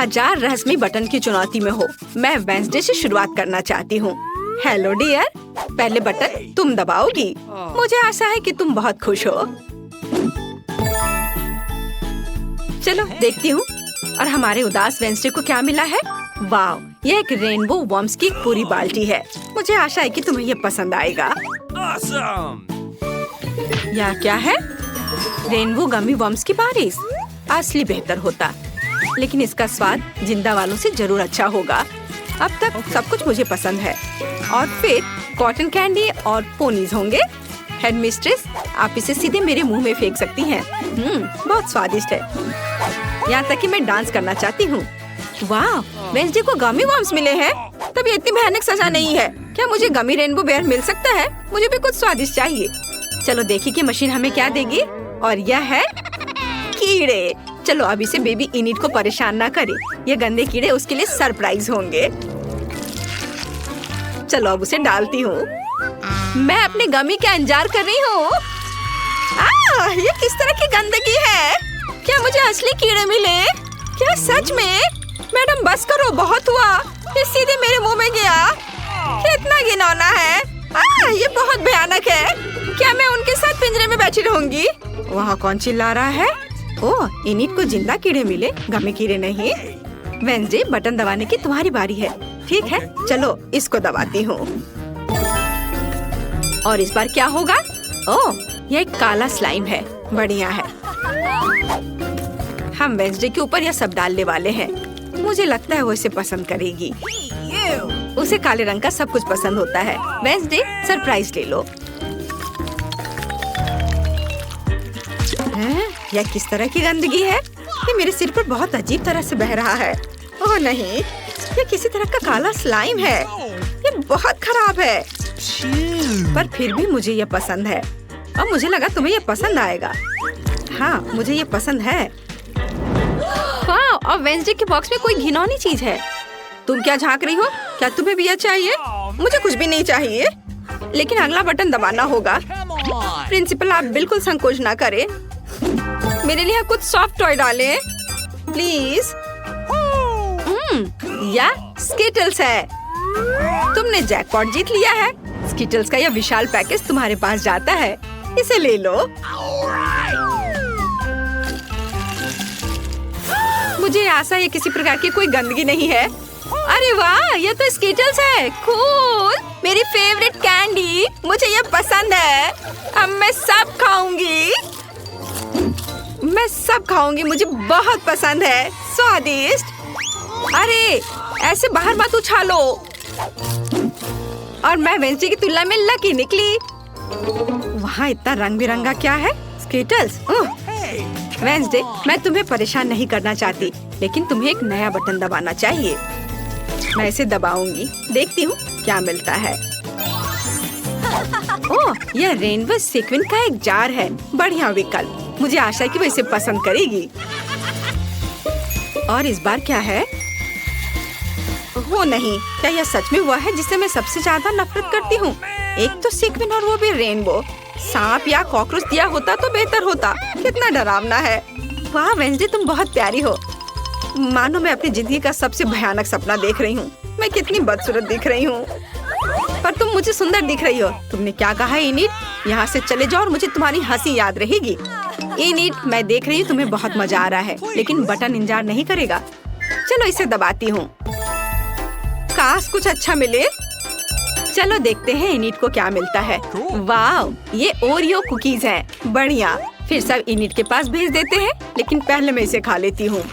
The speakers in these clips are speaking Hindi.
1000 रहस्यमयी बटन की चुनौती में हो। मैं वेंसडे से शुरुआत करना चाहती हूँ। हेलो डियर, पहले बटन तुम दबाओगी। मुझे आशा है कि तुम बहुत खुश हो। चलो देखती हूँ। और हमारे उदास वेंसडे को क्या मिला है? वाह, यह एक रेनबो वर्म्स की एक पूरी बाल्टी है। मुझे आशा है कि तुम्हें ये पसंद आएगा। यह क्या है? रेनबो गमी वर्म्स की बारिश। असली बेहतर होता, लेकिन इसका स्वाद जिंदा वालों से जरूर अच्छा होगा। अब तक सब कुछ मुझे पसंद है। और फिर कॉटन कैंडी और पोनीज होंगे। हेड मिस्ट्रेस, आप इसे सीधे मेरे मुंह में फेंक सकती हैं। बहुत स्वादिष्ट है। यहाँ तक कि मैं डांस करना चाहती हूँ। वाह, वेंसडे को गमी वर्म्स मिले हैं। तब ये इतनी भयानक सजा नहीं है। क्या मुझे गमी रेनबो बेयर मिल सकता है? मुझे भी कुछ स्वादिष्ट चाहिए। चलो देखिए कि मशीन हमें क्या देगी। और यह है कीड़े। चलो अब इसे बेबी इनिट को परेशान ना करे। ये गंदे कीड़े उसके लिए सरप्राइज होंगे। चलो अब उसे डालती हूँ। मैं अपने गमी का इंतजार कर रही हूँ। ये किस तरह की गंदगी है? क्या मुझे असली कीड़े मिले? क्या सच में? मैडम बस करो, बहुत हुआ। ये सीधे मेरे मुंह में गया। कितना घिनौना है। ये बहुत भयानक है। क्या मैं उनके साथ पिंजरे में बैठी रहूंगी? वहाँ कौन चिल्ला रहा है? ओह, इनिट को जिंदा कीड़े मिले, गमी कीड़े नहीं। वेंसडे, बटन दबाने की तुम्हारी बारी है। ठीक है, चलो इसको दबाती हूँ। और इस बार क्या होगा? ओह, यह एक काला स्लाइम है। बढ़िया है। हम वेंसडे के ऊपर यह सब डालने वाले हैं। मुझे लगता है वो इसे पसंद करेगी। उसे काले रंग का सब कुछ पसंद होता है। वेंसडे, सरप्राइज ले लो। यह किस तरह की गंदगी है? ये मेरे सिर पर बहुत अजीब तरह से बह रहा है। ओह नहीं, ये किसी तरह का काला स्लाइम है। ये बहुत खराब है। पर फिर भी मुझे ये पसंद है। और मुझे लगा तुम्हें ये पसंद आएगा। हाँ, मुझे ये पसंद है। हाँ, और वेंसडे के बॉक्स में कोई घिनौनी चीज है। तुम क्या झांक रही हो? क्या तुम्हें भी यह चाहिए? मुझे कुछ भी नहीं चाहिए, लेकिन अगला बटन दबाना होगा। प्रिंसिपल, आप बिल्कुल संकोच ना करें। मेरे लिए कुछ सॉफ्ट टॉय डालें, प्लीज। या स्किटल्स है। तुमने जैकपॉट जीत लिया है। स्किटल्स का यह विशाल पैकेज तुम्हारे पास जाता है। इसे ले लो। मुझे आशा है किसी प्रकार की कोई गंदगी नहीं है। अरे वाह, ये तो स्किटल्स है। कूल, मेरी फेवरेट कैंडी। मुझे ये पसंद है। अब मैं सब खाऊंगी। मुझे बहुत पसंद है। स्वादिष्ट। अरे ऐसे बाहर मत उछालो। और मैं वेंसडे की तुलना में लकी निकली। वहाँ इतना रंग बिरंगा क्या है? स्किटल्स। वेंसडे, मैं तुम्हें परेशान नहीं करना चाहती, लेकिन तुम्हें एक नया बटन दबाना चाहिए। मैं इसे दबाऊंगी। देखती हूँ क्या मिलता है। ओह, यह रेनबो सीक्वेंस का एक जार है। बढ़िया विकल्प। मुझे आशा है कि वो इसे पसंद करेगी। और इस बार क्या है? वो नहीं, क्या यह सच में हुआ है जिससे मैं सबसे ज्यादा नफरत करती हूँ? एक तो सीक्वेंस और वो भी रेनबो। सांप या कॉकरोच दिया होता तो बेहतर होता। कितना डरावना है। वाह वेंसडे, तुम बहुत प्यारी हो। मानो मैं अपनी जिंदगी का सबसे भयानक सपना देख रही हूँ। मैं कितनी बदसूरत दिख रही हूँ, पर तुम मुझे सुंदर दिख रही हो। तुमने क्या कहा इनिट? यहाँ से चले जाओ और मुझे तुम्हारी हंसी याद रहेगी। इनिट, मैं देख रही हूँ तुम्हें बहुत मजा आ रहा है, लेकिन बटन इंतजार नहीं करेगा। चलो इसे दबाती हूँ। काश कुछ अच्छा मिले। चलो देखते हैं इनिट को क्या मिलता है। वाह, ये ओरियो कुकीज हैं। बढ़िया। फिर सब इनिट के पास भेज देते हैं, लेकिन पहले मैं इसे खा लेती हूँ।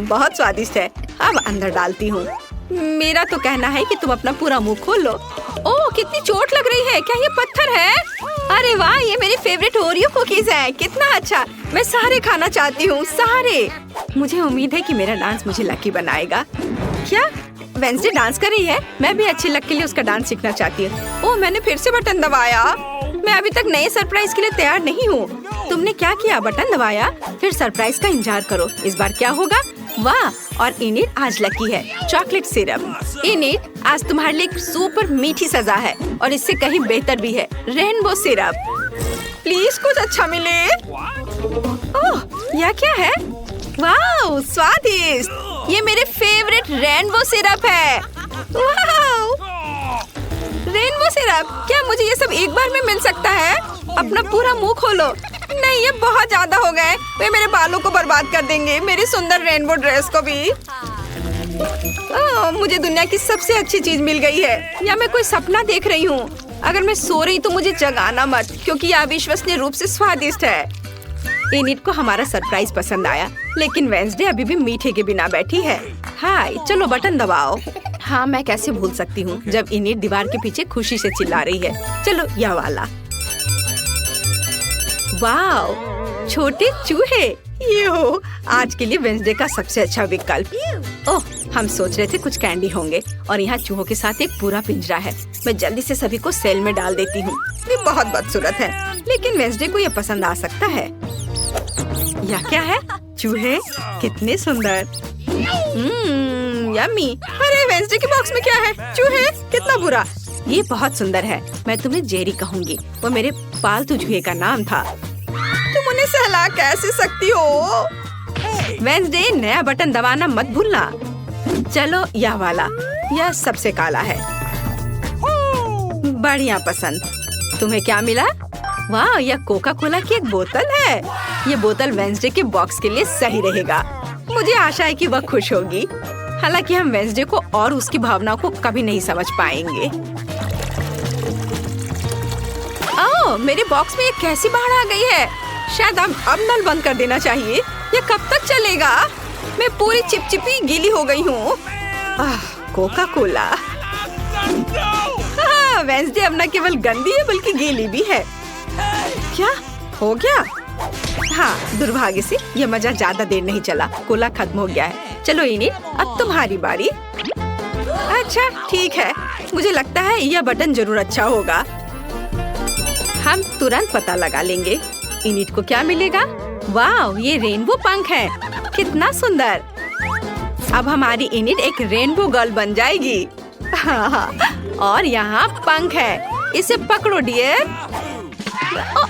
बहुत स्वादिष्ट है। अब अंदर डालती हूँ। मेरा तो कहना है कि तुम अपना पूरा मुंह खोल लो। ओह, कितनी चोट लग रही है। क्या ये पत्थर है? अरे वाह, ये मेरी फेवरेट ओरियो कुकीज है। कितना अच्छा। मैं सारे खाना चाहती हूँ, सारे। मुझे उम्मीद है कि मेरा डांस मुझे लकी बनाएगा। क्या वेंसडे डांस कर रही है? मैं भी अच्छी लक के लिए उसका डांस सीखना चाहती हूँ। ओह, मैंने फिर से बटन दबाया। मैं अभी तक नए सरप्राइज के लिए तैयार नहीं हूँ। तुमने क्या किया? बटन दबाया, फिर सरप्राइज का इंतजार करो। इस बार क्या होगा? वाह, और इनिट आज लकी है। Chocolate syrup. इनिट, आज तुम्हारे लिए एक सुपर मीठी सजा है, और इससे कहीं बेहतर भी है। Rainbow syrup. प्लीज कुछ अच्छा मिले। ओह, यह क्या है? वाह, स्वादिष्ट! ये मेरे फेवरेट रेनबो सिरप है। वाओ! रेनबो सिरप, क्या मुझे ये सब एक बार में मिल सकता है? अपना पूरा मुंह खोलो। नहीं, ये बहुत ज्यादा हो गए। वे मेरे बालों को बर्बाद कर देंगे, मेरी सुंदर रेनबो ड्रेस को भी। मुझे दुनिया की सबसे अच्छी चीज मिल गई है। या मैं कोई सपना देख रही हूँ? अगर मैं सो रही तो मुझे जगाना मत, क्योंकि यह अविश्वसनीय रूप से स्वादिष्ट है। एनिट को हमारा सरप्राइज पसंद आया, लेकिन वेंसडे अभी भी मीठे के बिना बैठी है। हाय, चलो बटन दबाओ। हाँ, मैं कैसे भूल सकती हूँ जब एनिट दीवार के पीछे खुशी से चिल्ला रही है। चलो यह वाला। वाओ, छोटे चूहे! ये हो आज के लिए वेंसडे का सबसे अच्छा विकल्प। ओह, हम सोच रहे थे कुछ कैंडी होंगे और यहाँ चूहों के साथ एक पूरा पिंजरा है। मैं जल्दी से सभी को सेल में डाल देती हूँ। ये बहुत बदसूरत है, लेकिन वेंसडे को ये पसंद आ सकता है। यह क्या है? चूहे कितने सुंदर! यम्मी! अरे वेंसडे के बॉक्स में क्या है? चूहे, कितना बुरा! ये बहुत सुंदर है। मैं तुम्हें जेरी कहूँगी, वो मेरे पालतू चूहे का नाम था। तुम उन्हें सहला कैसे सकती हो? वेंसडे, नया बटन दबाना मत भूलना। चलो यह वाला, यह सबसे काला है। बढ़िया पसंद। तुम्हें क्या मिला? वाह, यह कोका कोला की एक बोतल है। ये बोतल वेंसडे के बॉक्स के लिए सही रहेगा। मुझे आशा है कि वह खुश होगी। हालांकि हम वेंसडे को और उसकी भावनाओं को कभी नहीं समझ पाएंगे। ओह, मेरे बॉक्स में ये कैसी बाढ़ आ गई है? शायद अब नल बंद कर देना चाहिए। ये कब तक चलेगा? मैं पूरी चिपचिपी गीली हो गई हूँ। Coca Cola. हाँ, वेंसडे अब न केवल गंदी है बल्कि गीली भी है। क्या हो गया? हाँ, दुर्भाग्य से यह मजा ज्यादा देर नहीं चला। कोला खत्म हो गया है। चलो एनिट, अब तुम्हारी बारी। अच्छा ठीक है, मुझे लगता है यह बटन जरूर अच्छा होगा। हम तुरंत पता लगा लेंगे। एनिट को क्या मिलेगा? वाह, ये रेनबो पंख है। कितना सुंदर! अब हमारी एनिट एक रेनबो गर्ल बन जाएगी। और यहाँ पंख है, इसे पकड़ो डियर।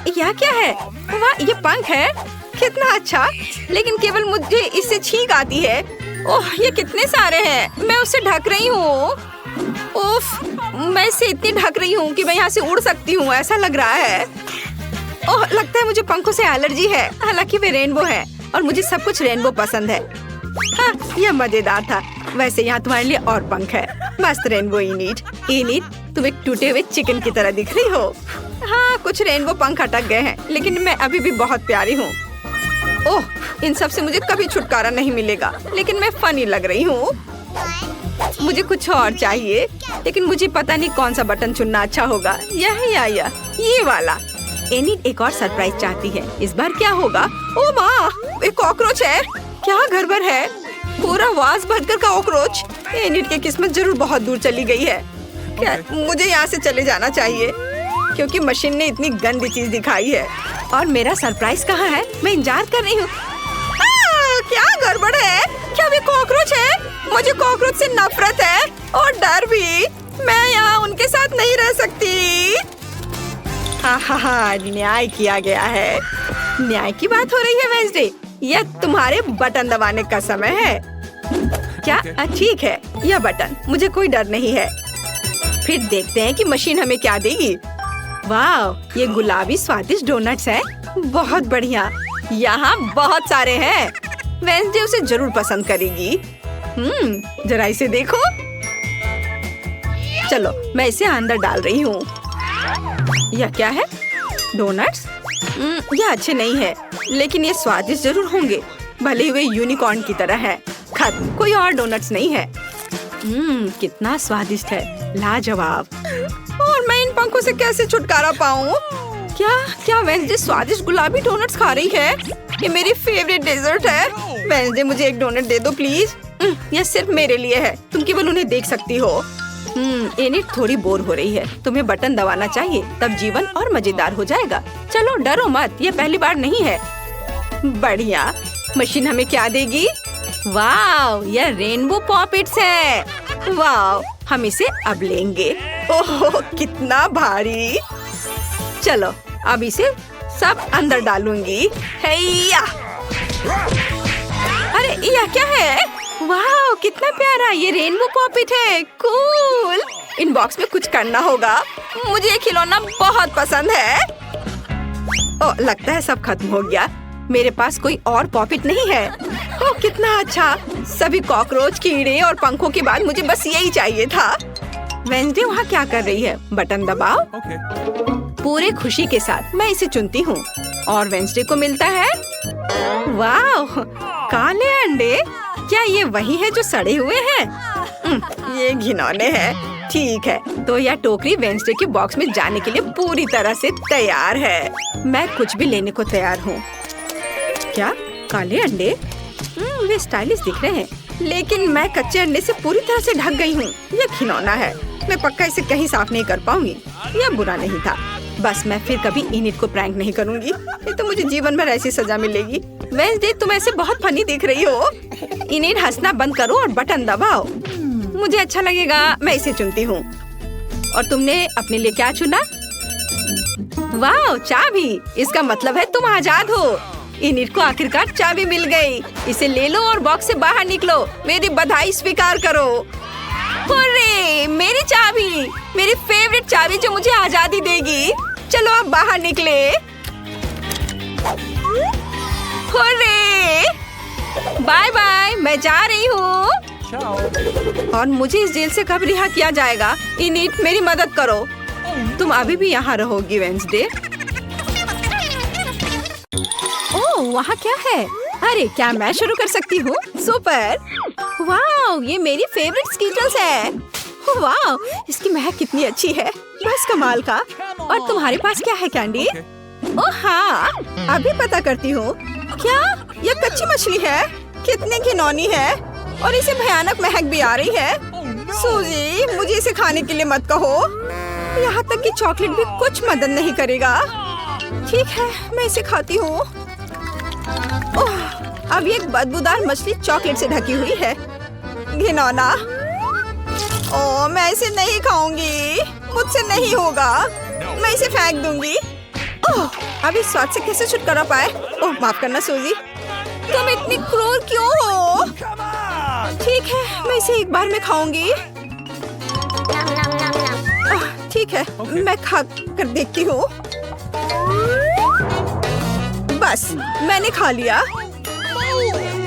यह क्या है? वाह, ये पंख है। कितना अच्छा, लेकिन केवल मुझे इससे छींक आती है। ओह, ये कितने सारे हैं। मैं उसे ढक रही हूँ। उफ, मैं इसे इतनी ढक रही हूँ कि मैं यहाँ से उड़ सकती हूँ, ऐसा लग रहा है। ओह, लगता है मुझे पंखों से एलर्जी है। हालांकि वे रेनबो है और मुझे सब कुछ रेनबो पसंद है। हाँ, यह मजेदार था। वैसे यहाँ तुम्हारे लिए और पंख है। मस्त रेनबो एनिट। एनिट, तुम एक टूटे हुए चिकन की तरह दिख रही हो। हाँ, कुछ रेनबो पंख अटक गए हैं, लेकिन मैं अभी भी बहुत प्यारी हूँ। ओह, इन सब से मुझे कभी छुटकारा नहीं मिलेगा, लेकिन मैं फनी लग रही हूँ। मुझे कुछ और चाहिए, लेकिन मुझे पता नहीं कौन सा बटन चुनना अच्छा होगा। यह या ये वाला। एनिट एक और सरप्राइज चाहती है। इस बार क्या होगा? ओ माँ, एक कॉकरोच है। क्या गड़बड़ है? पूरा वास भरकर का कॉकरोच। एनिट की किस्मत जरूर बहुत दूर चली गई है। क्या मुझे यहाँ से चले जाना चाहिए, क्योंकि मशीन ने इतनी गंदी चीज दिखाई है। और मेरा सरप्राइज कहाँ है? मैं इंतजार कर रही हूँ। क्या गड़बड़ है? क्या वे कॉकरोच है? मुझे कॉकरोच से नफरत है और डर भी। मैं यहाँ उनके साथ नहीं रह सकती। हाँ, न्याय किया गया है। न्याय की बात हो रही है वेंसडे। यह तुम्हारे बटन दबाने का समय है। क्या? ठीक है, यह बटन। मुझे कोई डर नहीं है। फिर देखते हैं कि मशीन हमें क्या देगी। वाह, ये गुलाबी स्वादिष्ट डोनट्स है। बहुत बढ़िया। यहाँ बहुत सारे हैं। वेंसडे उसे जरूर पसंद करेगी। जरा इसे देखो। चलो, मैं इसे अंदर डाल रही हूँ। यह क्या है? डोनट्स? यह अच्छे नहीं है, लेकिन ये स्वादिष्ट जरूर होंगे। भले ही वे यूनिकॉर्न की तरह है। खत्म, कोई और डोनट्स नहीं है। कितना स्वादिष्ट है, लाजवाब। और मैं इन पंखों से कैसे छुटकारा पाऊँ? क्या वेंसडे स्वादिष्ट गुलाबी डोनट्स खा रही है? ये मेरी फेवरेट डेजर्ट है। वेंसडे, मुझे एक डोनट दे दो प्लीज। यह सिर्फ मेरे लिए है, तुम केवल उन्हें देख सकती हो। एनिट थोड़ी बोर हो रही है। तुम्हें बटन दबाना चाहिए, तब जीवन और मजेदार हो जाएगा। चलो डरो मत, ये पहली बार नहीं है। बढ़िया। मशीन हमें क्या देगी? वाह, यह रेनबो पॉपेट्स है। वाह, हम इसे अब लेंगे। ओह, कितना भारी। चलो, अब इसे सब अंदर डालूंगी। हैया! अरे यह क्या है? वाह कितना प्यारा, ये रेनबो पॉपिट है। कूल। इन बॉक्स में कुछ करना होगा। मुझे ये खिलौना बहुत पसंद है। ओह लगता है सब खत्म हो गया। मेरे पास कोई और पॉपिट नहीं है। ओह कितना अच्छा। सभी कॉकरोच, कीड़े और पंखों के बाद मुझे बस यही चाहिए था। वेंसडे वहाँ क्या कर रही है? बटन दबाओ। पूरे खुशी के साथ मैं इसे चुनती हूँ और वेंसडे को मिलता है। वाह काले अंडे। क्या ये वही है जो सड़े हुए हैं? ये घिनौने हैं। ठीक है तो यह टोकरी वेंसडे के बॉक्स में जाने के लिए पूरी तरह से तैयार है। मैं कुछ भी लेने को तैयार हूँ। क्या काले अंडे? वे स्टाइलिश दिख रहे हैं, लेकिन मैं कच्चे अंडे से पूरी तरह से ढक गई हूँ। यह खिलौना है, मैं पक्का इसे कहीं साफ नहीं कर पाऊंगी। यह बुरा नहीं था। बस मैं फिर कभी इनिट को प्रैंक नहीं करूंगी, नहीं तो मुझे जीवन भर ऐसी सजा मिलेगी। वेंसडे तुम ऐसे बहुत फनी दिख रही हो। इनिट हंसना बंद करो और बटन दबाओ। मुझे अच्छा लगेगा, मैं इसे चुनती हूँ। और तुमने अपने लिए क्या चुना? वाह चाबी। इसका मतलब है तुम आजाद हो। इनिट को आखिरकार चाबी मिल गई। इसे ले लो और बॉक्स से बाहर निकलो। मेरी बधाई स्वीकार करो। हुर्रे, मेरी चाबी, मेरी फेवरेट चाबी जो मुझे आजादी देगी। चलो अब बाहर निकले। हुर्रे, बाय बाय, मैं जा रही हूँ। और मुझे इस जेल से कब रिहा किया जाएगा? इनिट मेरी मदद करो। तुम अभी भी यहाँ रहोगी वेंसडे। ओह वहाँ क्या है? अरे क्या मैं शुरू कर सकती हूँ? सुपर। वाह ये मेरी फेवरेट स्कीटल्स है। वाह इसकी महक कितनी अच्छी है, बस कमाल का। और तुम्हारे पास क्या है कैंडी? ओह हाँ अभी पता करती हूँ। क्या ये कच्ची मछली है? कितनी घिनौनी है और इसे भयानक महक भी आ रही है। सूजी मुझे इसे खाने के लिए मत कहो। यहाँ तक कि चॉकलेट भी कुछ मदद नहीं करेगा। ठीक है मैं इसे खाती हूँ। ओह अब ये एक बदबूदार मछली चॉकलेट से ढकी हुई है। घिनौना। ओह मैं इसे नहीं खाऊंगी, मुझसे नहीं होगा। मैं इसे फेंक दूंगी। ओह अब इस स्वाद से कैसे छुटकारा पाए? ओह माफ करना सूजी, तुम इतनी क्रूर क्यों हो? ठीक है मैं इसे एक बार में खाऊंगी। ठीक है मैं खा कर देखती हूँ। बस मैंने खा लिया,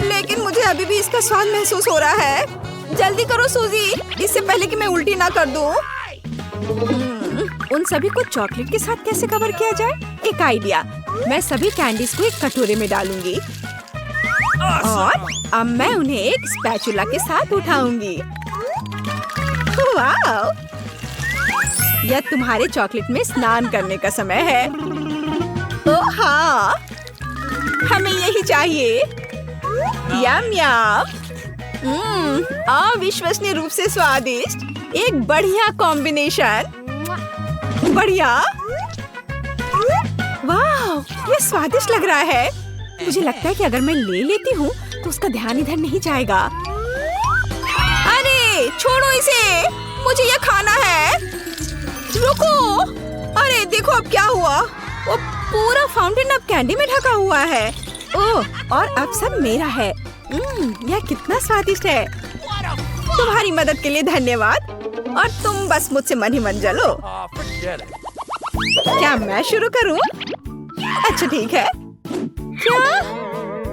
लेकिन मुझे अभी भी इसका स्वाद महसूस हो रहा है। जल्दी करो सूजी, इससे पहले कि मैं उल्टी ना कर दूं। उन सभी को चॉकलेट के साथ कैसे कवर किया जाए? एक आइडिया। मैं सभी कैंडीज को एक कटोरे में डालूंगी और अब मैं उन्हें एक स्पैचुला के साथ उठाऊंगी। वाह यह तुम्हारे चॉकलेट में स्नान करने का समय है। ओह हाँ हमें यही चाहिए। यम यम। अविश्वसनीय रूप से स्वादिष्ट। एक बढ़िया कॉम्बिनेशन। बढ़िया। वाह ये स्वादिष्ट लग रहा है। मुझे लगता है कि अगर मैं ले लेती हूँ तो उसका ध्यान इधर नहीं जाएगा। अरे छोड़ो इसे, मुझे ये खाना है। रुको, अरे देखो अब क्या हुआ। वो पूरा फाउंटेन अब कैंडी में ढका हुआ है। ओह और अब सब मेरा है। यह कितना स्वादिष्ट है। तुम्हारी मदद के लिए धन्यवाद। और तुम बस मुझसे मन ही मन जलो। क्या मैं शुरू करूं? अच्छा ठीक है। क्या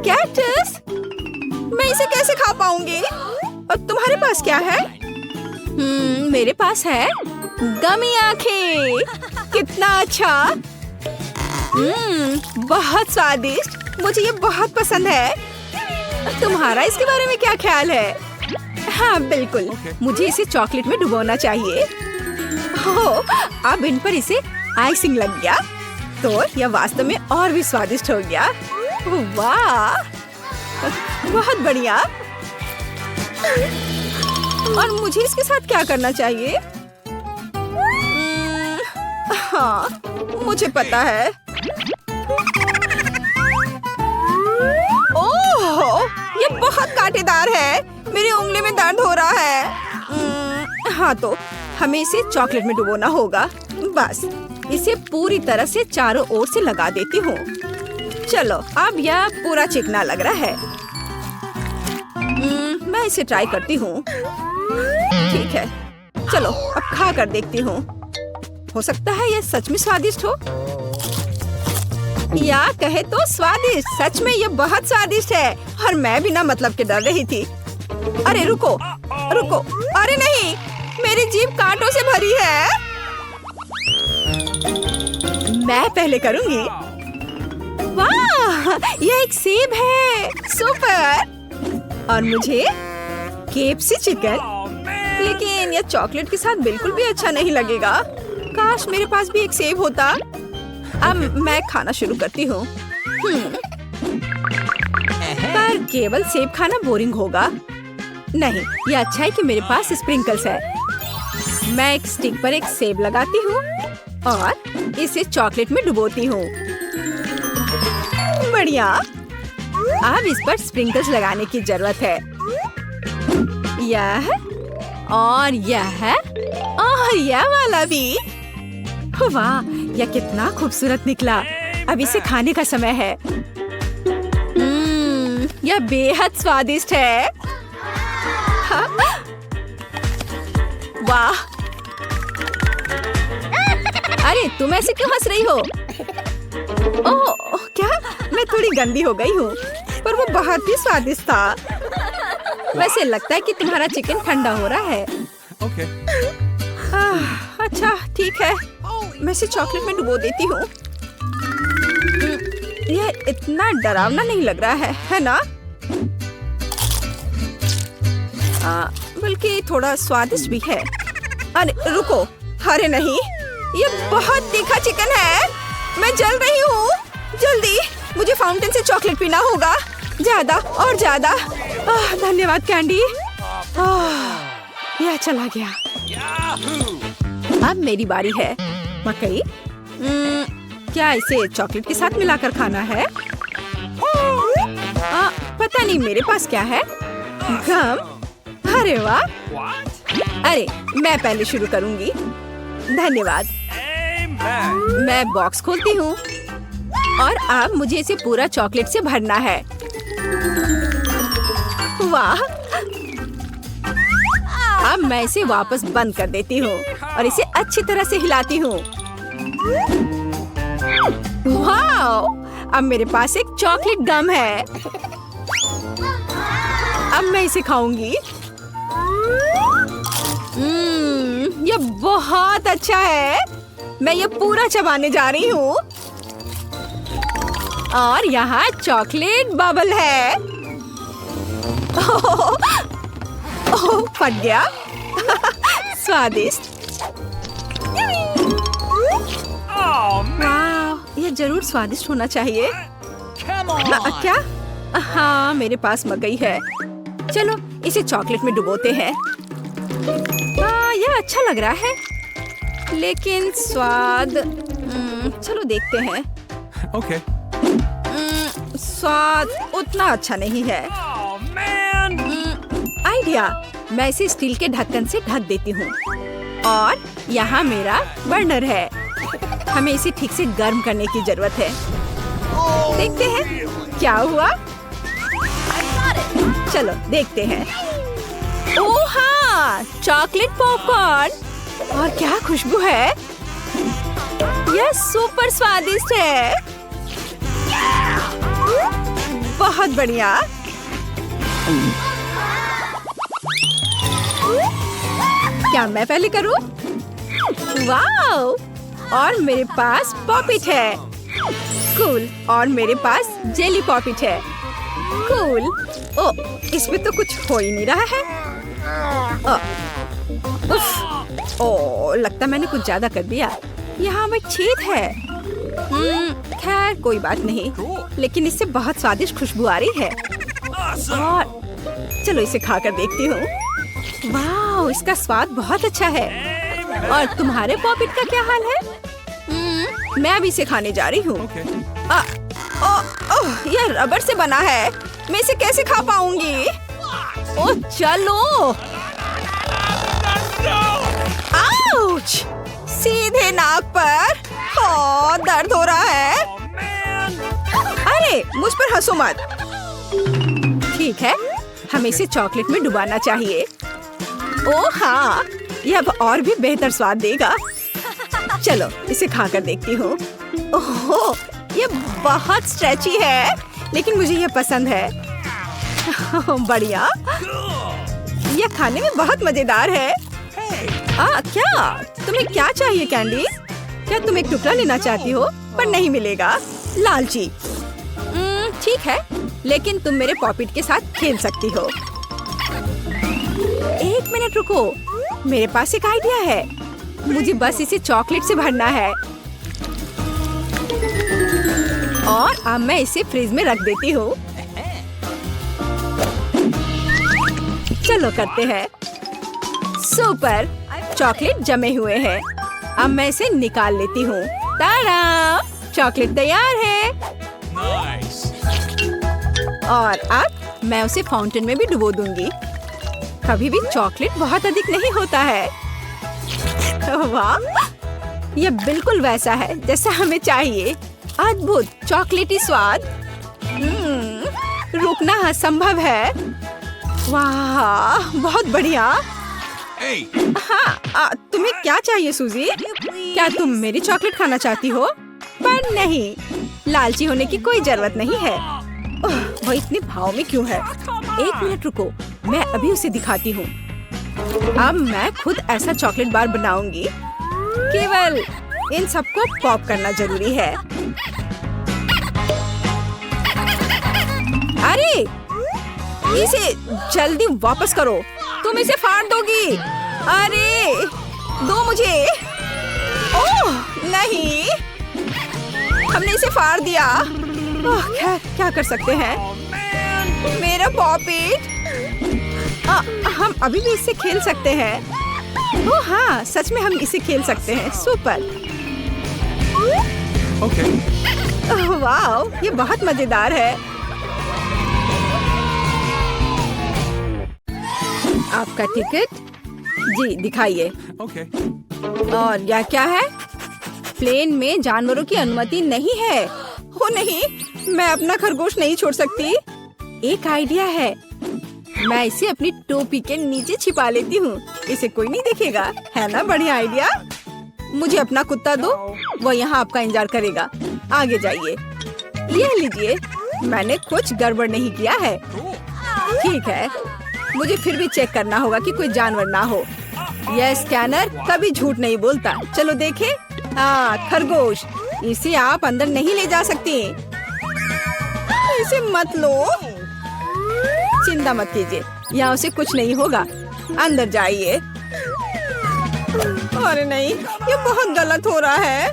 कैक्टस? मैं इसे कैसे खा पाऊंगी? और तुम्हारे पास क्या है? मेरे पास है गमी आंखें। कितना अच्छा। बहुत स्वादिष्ट, मुझे ये बहुत पसंद है। तुम्हारा इसके बारे में क्या ख्याल है? हाँ बिल्कुल, मुझे इसे चॉकलेट में डुबोना चाहिए। ओह अब इन पर इसे आइसिंग लग गया तो यह वास्तव में और भी स्वादिष्ट हो गया। वाह बहुत बढ़िया। और मुझे इसके साथ क्या करना चाहिए? हाँ मुझे पता है। ओह ये बहुत कांटेदार है, मेरी उंगली में दर्द हो रहा है। हाँ तो हमें इसे चॉकलेट में डुबोना होगा। बस इसे पूरी तरह से चारों ओर से लगा देती हूँ। चलो अब यह पूरा चिकना लग रहा है। इसे ट्राई करती हूँ। ठीक है, चलो अब खा कर देखती हूँ। हो सकता है ये सच में स्वादिष्ट हो, या कहे तो स्वादिष्ट। सच में ये बहुत स्वादिष्ट है और मैं बिना मतलब के डर रही थी। अरे रुको रुको, अरे नहीं, मेरी जीभ कांटों से भरी है। मैं पहले करूंगी। वाह, यह एक सेब है, सुपर। और मुझे केएफसी चिकन। लेकिन यह चॉकलेट के साथ बिल्कुल भी अच्छा नहीं लगेगा। काश मेरे पास भी एक सेब होता। अब मैं खाना शुरू करती हूँ। पर केवल सेब खाना बोरिंग होगा। नहीं, यह अच्छा है कि मेरे पास स्प्रिंकल्स है। मैं एक स्टिक पर एक सेब लगाती हूँ और इसे चॉकलेट में डुबोती हूँ। बढ़िया। अब इस पर स्प्रिंकल्स लगाने की जरूरत है। यह और यह और यह वाला भी। वाह, यह कितना खूबसूरत निकला। अब इसे खाने का समय है। यह बेहद स्वादिष्ट है। वाह, अरे तुम ऐसे क्यों हंस रही हो? ओह, क्या मैं थोड़ी गंदी हो गई हूँ, पर वो बहुत ही स्वादिष्ट था। वैसे लगता है कि तुम्हारा चिकन ठंडा हो रहा है। Okay. अच्छा ठीक है, मैं इसे चॉकलेट में डुबो देती हूँ। यह इतना डरावना नहीं लग रहा है ना? बल्कि थोड़ा स्वादिष्ट भी है। अरे रुको, अरे नहीं, ये बहुत तीखा चिकन है। मैं जल रही हूँ। जल्दी, मुझे फाउंटेन से चॉकलेट पीना होगा, ज्यादा और ज्यादा। धन्यवाद कैंडी। यह चला गया। अब मेरी बारी है। मकई, क्या इसे चॉकलेट के साथ मिलाकर खाना है? पता नहीं मेरे पास क्या है। गम? अरे वाह। अरे मैं पहले शुरू करूंगी। धन्यवाद। मैं बॉक्स खोलती हूँ और अब मुझे इसे पूरा चॉकलेट से भरना है। वाह। अब मैं इसे वापस बंद कर देती हूँ और इसे अच्छी तरह से हिलाती हूँ। वाह, अब मेरे पास एक चॉकलेट गम है। अब मैं इसे खाऊंगी। यह बहुत अच्छा है। मैं ये पूरा चबाने जा रही हूँ। और यहाँ चॉकलेट बबल है। ओह, फट गया। स्वादिष्ट। वाह, यह जरूर स्वादिष्ट होना चाहिए। क्या? हाँ, मेरे पास मकई है। चलो इसे चॉकलेट में डुबोते हैं। यह अच्छा लग रहा है, लेकिन स्वाद चलो देखते हैं। Okay. स्वाद उतना अच्छा नहीं है। आइडिया, मैं इसे स्टील के ढक्कन से ढक देती हूँ और यहाँ मेरा बर्नर है। हमें इसे ठीक से गर्म करने की जरूरत है। देखते हैं क्या हुआ। चलो देखते हैं। ओह हाँ, चॉकलेट पॉपकॉर्न। और क्या खुशबू है। यह सुपर स्वादिष्ट है। बहुत बढ़िया। क्या मैं पहले करूं? वाओ, और मेरे पास पॉपिट है। कूल। और मेरे पास जेली पॉपिट है। कूल। ओ, इसमें तो कुछ हो ही नहीं रहा है। उफ, ओ, लगता मैंने कुछ ज्यादा कर दिया। यहाँ में छेद है। खैर कोई बात नहीं, लेकिन इससे बहुत स्वादिष्ट खुशबू आ रही है। और चलो इसे खाकर देखती हूँ। वाह, इसका स्वाद बहुत अच्छा है। और तुम्हारे पॉपिट का क्या हाल है? मैं अभी इसे खाने जा रही हूँ। यह रबर से बना है। मैं इसे कैसे खा पाऊंगी? ओह चलो। आउच! सीधे नाक पर। दर्द हो रहा है। अरे मुझ पर हंसो मत। ठीक है, हमें इसे चॉकलेट में डुबाना चाहिए। ओह हाँ, यह अब और भी बेहतर स्वाद देगा। चलो इसे खाकर देखती हूँ। ओह, ये बहुत स्ट्रेची है, लेकिन मुझे ये पसंद है। बढ़िया, यह खाने में बहुत मजेदार है। क्या तुम्हें क्या चाहिए कैंडी? क्या तुम एक टुकड़ा लेना चाहती हो? पर नहीं मिलेगा, लालची। ठीक है, लेकिन तुम मेरे पॉपिट के साथ खेल सकती हो। एक मिनट रुको, मेरे पास एक आइडिया है। मुझे बस इसे चॉकलेट से भरना है और अब मैं इसे फ्रिज में रख देती हूँ। चलो करते हैं। सुपर, चॉकलेट जमे हुए हैं। अब मैं इसे निकाल लेती हूँ। ताड़ा, चॉकलेट तैयार है। और अब मैं उसे फाउंटेन में भी डुबो दूंगी। कभी भी चॉकलेट बहुत अधिक नहीं होता है। वाह, यह बिल्कुल वैसा है जैसा हमें चाहिए। अद्भुत चॉकलेटी स्वाद। रुकना असंभव है। वाह, बहुत बढ़िया। हाँ, तुम्हें क्या चाहिए सूजी? क्या तुम मेरी चॉकलेट खाना चाहती हो? पर नहीं, लालची होने की कोई जरूरत नहीं है। वो इतने भाव में क्यों है? एक मिनट रुको, मैं अभी उसे दिखाती हूँ। अब मैं खुद ऐसा चॉकलेट बार बनाऊंगी। केवल इन सबको पॉप करना जरूरी है। अरे, इसे जल्दी वापस करो, तुम इसे फाड़ दोगी। अरे, दो मुझे। ओह नहीं, हमने इसे फाड़ दिया। खैर, क्या कर सकते हैं। मेरा पॉपिट। हम अभी भी इससे खेल सकते हैं। ओह हाँ, सच में हम इसे खेल सकते हैं। सुपर। वाह, ये बहुत मजेदार है। आपका टिकट जी दिखाइए। और यह क्या है? प्लेन में जानवरों की अनुमति नहीं है। हो नहीं, मैं अपना खरगोश नहीं छोड़ सकती। एक आइडिया है, मैं इसे अपनी टोपी के नीचे छिपा लेती हूँ। इसे कोई नहीं देखेगा, है ना? बढ़िया आइडिया। मुझे अपना कुत्ता दो, वो यहाँ आपका इंतजार करेगा। आगे जाइए। यह लीजिए, मैंने कुछ गड़बड़ नहीं किया है। ठीक है, मुझे फिर भी चेक करना होगा कि कोई जानवर ना हो। यह स्कैनर कभी झूठ नहीं बोलता। चलो देखें। हाँ, खरगोश। इसे आप अंदर नहीं ले जा सकती। इसे मत लो। चिंता मत कीजिए, यहाँ उसे कुछ नहीं होगा। अंदर जाइए। अरे नहीं, ये बहुत गलत हो रहा है।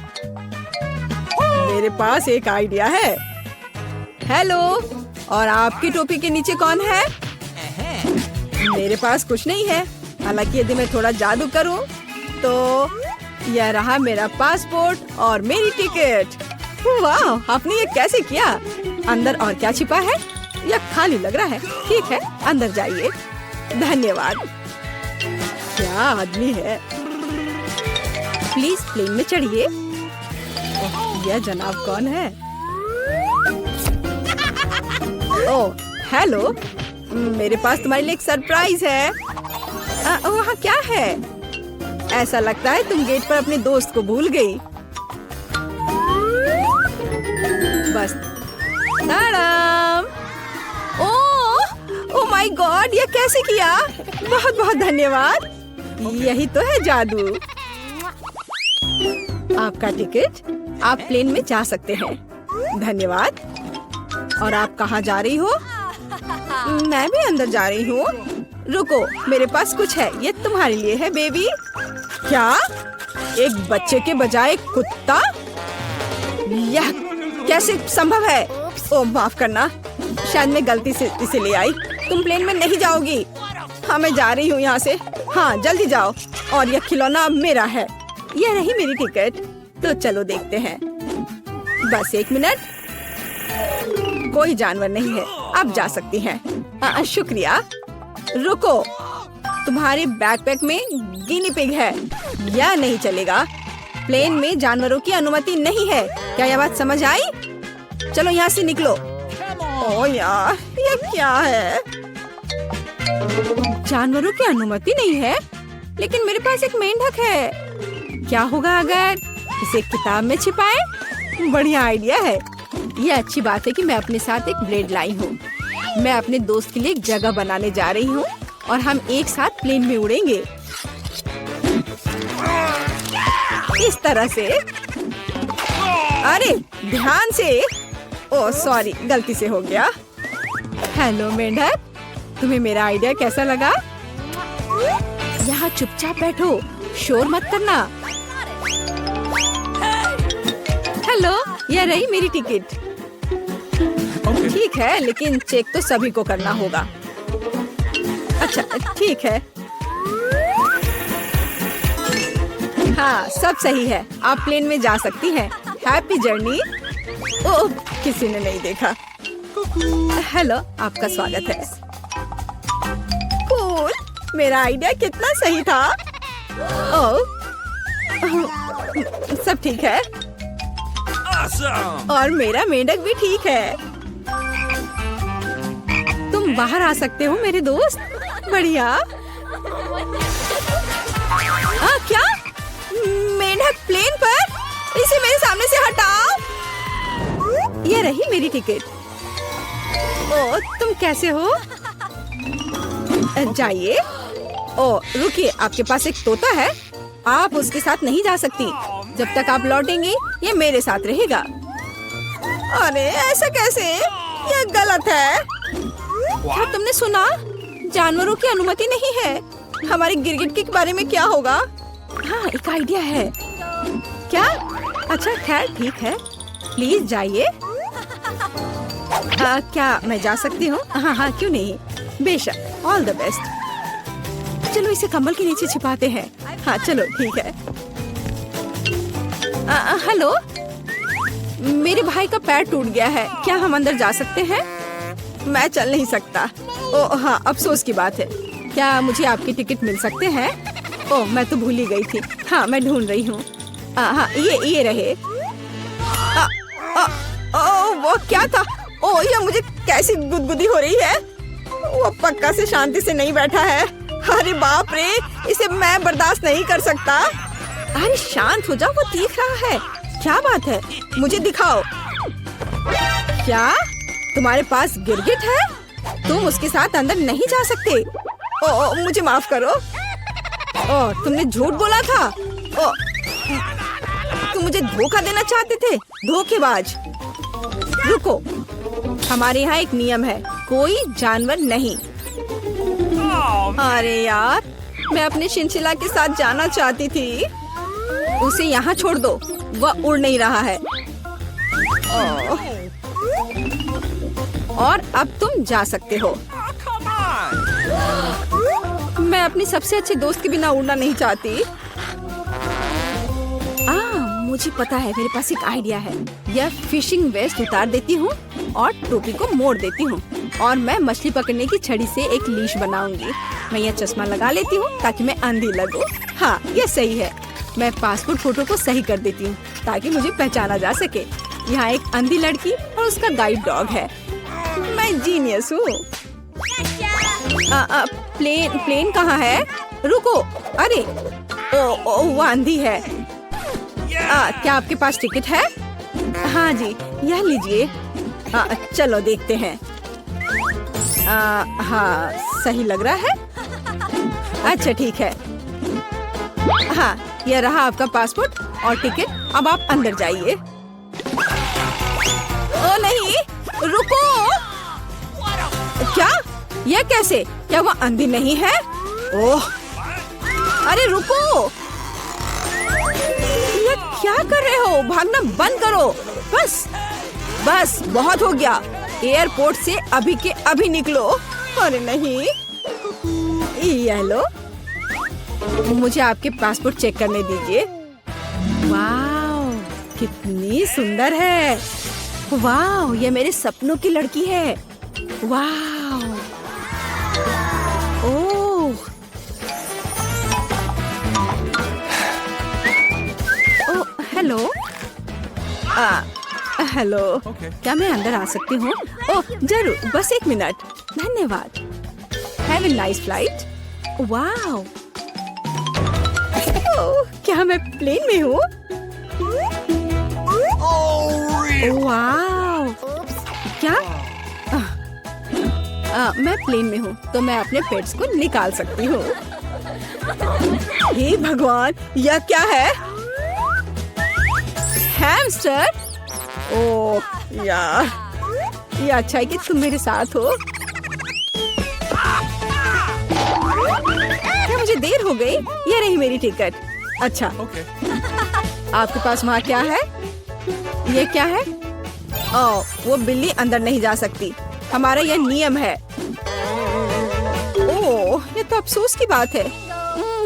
मेरे पास एक आइडिया है। हेलो, और आपकी टोपी के नीचे कौन है? मेरे पास कुछ नहीं है। हालांकि यदि मैं थोड़ा जादू करूं, तो यह रहा मेरा पासपोर्ट और मेरी टिकट। वाह, आपने ये कैसे किया? अंदर और क्या छिपा है? यह खाली लग रहा है। ठीक है, अंदर जाइए। धन्यवाद। क्या आदमी है। प्लीज प्लेन में चढ़िए। यह जनाब कौन है? ओह हेलो, मेरे पास तुम्हारे लिए एक सरप्राइज है। वहाँ क्या है? ऐसा लगता है तुम गेट पर अपने दोस्त को भूल गई। बस। ओह माय गॉड, ये कैसे किया? बहुत बहुत धन्यवाद। यही तो है जादू। आपका टिकट, आप प्लेन में जा सकते हैं। धन्यवाद। और आप कहाँ जा रही हो? मैं भी अंदर जा रही हूँ। रुको, मेरे पास कुछ है। ये तुम्हारे लिए है बेबी। क्या? एक बच्चे के बजाय कुत्ता? यह कैसे संभव है? ओह माफ करना, शायद मैं गलती से इसे ले आई। तुम प्लेन में नहीं जाओगी। हाँ, मैं जा रही हूँ यहाँ से। हाँ, जल्दी जाओ। और यह खिलौना अब मेरा है। यह रही मेरी टिकट। तो चलो देखते हैं। बस एक मिनट। कोई जानवर नहीं है, आप जा सकती हैं। शुक्रिया। रुको, तुम्हारे बैकपैक में गिनी पिग है। यह नहीं चलेगा। प्लेन में जानवरों की अनुमति नहीं है। क्या यह बात समझ आई? चलो यहाँ से निकलो। ओह यार, ये क्या है? जानवरों की अनुमति नहीं है, लेकिन मेरे पास एक मेंढक है। क्या होगा अगर इसे किताब में छिपाए? बढ़िया आइडिया है। ये अच्छी बात है कि मैं अपने साथ एक ब्लेड लाई हूँ। मैं अपने दोस्त के लिए एक जगह बनाने जा रही हूँ और हम एक साथ प्लेन में उड़ेंगे। इस तरह से। अरे ध्यान से। ओह सॉरी, गलती से हो गया। हेलो मेंढक, तुम्हें मेरा आइडिया कैसा लगा? यहाँ चुपचाप बैठो, शोर मत करना। हेलो, यह रही मेरी टिकट। ठीक है, लेकिन चेक तो सभी को करना होगा। अच्छा ठीक है। हाँ सब सही है, आप प्लेन में जा सकती हैं। Happy journey. ओह, किसी ने नहीं देखा। हेलो, आपका स्वागत है। कूल, मेरा आइडिया कितना सही था। ओह, सब ठीक है। और मेरा मेंढक भी ठीक है। तुम बाहर आ सकते हो मेरे दोस्त। बढ़िया। क्या मेंढक प्लेन पर? इसे मेरे सामने से हटाओ। ये रही मेरी टिकट। ओ, तुम कैसे हो? जाइए। ओ रुकिए, आपके पास एक तोता है। आप उसके साथ नहीं जा सकती। जब तक आप लौटेंगी ये मेरे साथ रहेगा। अरे ऐसा कैसे? ये गलत है। क्या तुमने सुना? जानवरों की अनुमति नहीं है। हमारे गिरगिट के बारे में क्या होगा? हाँ एक आइडिया है। क्या? अच्छा खैर ठीक है, प्लीज जाइए। क्या मैं जा सकती हूँ? हाँ हाँ क्यों नहीं, बेशक। All the best. चलो इसे कंबल के नीचे छिपाते हैं। हाँ चलो ठीक है। हेलो, मेरे भाई का पैर टूट गया है। क्या हम अंदर जा सकते हैं? मैं चल नहीं सकता। ओह हाँ, अफसोस की बात है। क्या मुझे आपकी टिकट मिल सकते हैं? ओह मैं तो भूल ही गई थी। हाँ मैं ढूंढ रही हूँ। हाँ ये रहे। वो क्या था? ओह ये मुझे कैसी गुदगुदी हो रही है। वो पक्का से शांति से नहीं बैठा है। अरे बाप रे, इसे मैं बर्दाश्त नहीं कर सकता। अरे शांत हो जाओ, वो देख रहा है। क्या बात है, मुझे दिखाओ। क्या तुम्हारे पास गिरगिट है? तुम उसके साथ अंदर नहीं जा सकते। ओ मुझे माफ करो। ओ तुमने झूठ बोला था। ओ तुम मुझे धोखा देना चाहते थे, धोखेबाज। रुको, हमारे यहाँ एक नियम है, कोई जानवर नहीं। अरे यार, मैं अपने शिनशिला के साथ जाना चाहती थी। उसे यहाँ छोड़ दो, वह उड़ नहीं रहा है। और अब तुम जा सकते हो। मैं अपनी सबसे अच्छे दोस्त के बिना उड़ना नहीं चाहती। मुझे पता है, मेरे पास एक आइडिया है। यह फिशिंग वेस्ट उतार देती हूँ और टोपी को मोड़ देती हूँ और मैं मछली पकड़ने की छड़ी से एक लीश बनाऊंगी। मैं यह चश्मा लगा लेती हूँ ताकि मैं अंधी लगूं। हाँ यह सही है। मैं पासपोर्ट फोटो को सही कर देती हूँ ताकि मुझे पहचाना जा सके। यहाँ एक अंधी लड़की और उसका गाइड डॉग है। मैं जीनियस हूँ। प्लेन कहाँ है? रुको। अरे ओ वो अंधी है। क्या आपके पास टिकट है? हाँ जी, यह लीजिए। चलो देखते हैं। हाँ सही लग रहा है। अच्छा ठीक है। हाँ यह रहा आपका पासपोर्ट और टिकट। अब आप अंदर जाइए। ओ नहीं, रुको। क्या? यह कैसे? क्या वो अंधी नहीं है? ओह अरे रुको, क्या कर रहे हो? भागना बंद करो। बस बहुत हो गया। एयरपोर्ट से अभी के अभी निकलो। अरे नहीं, ये लो, मुझे आपके पासपोर्ट चेक करने दीजिए। वाह कितनी सुंदर है। वाह ये मेरे सपनों की लड़की है। वाह ओह हेलो। हेलो क्या मैं अंदर आ सकती हूँ? ओह जरूर, बस एक मिनट। धन्यवाद। Have a nice flight. Wow, क्या मैं प्लेन में हूँ? वाओ, क्या? मैं प्लेन में हूँ तो मैं अपने पेट्स को निकाल सकती हूँ। हे भगवान, यह क्या है? हैमस्टर? ओह यार, ये अच्छा है कि तुम मेरे साथ हो। क्या मुझे देर हो गई? ये रही मेरी टिकट। अच्छा, आपके पास वहाँ क्या है? ये क्या है? ओह, वो बिल्ली अंदर नहीं जा सकती, हमारा यह नियम है। ओह, ये तो अफसोस की बात है।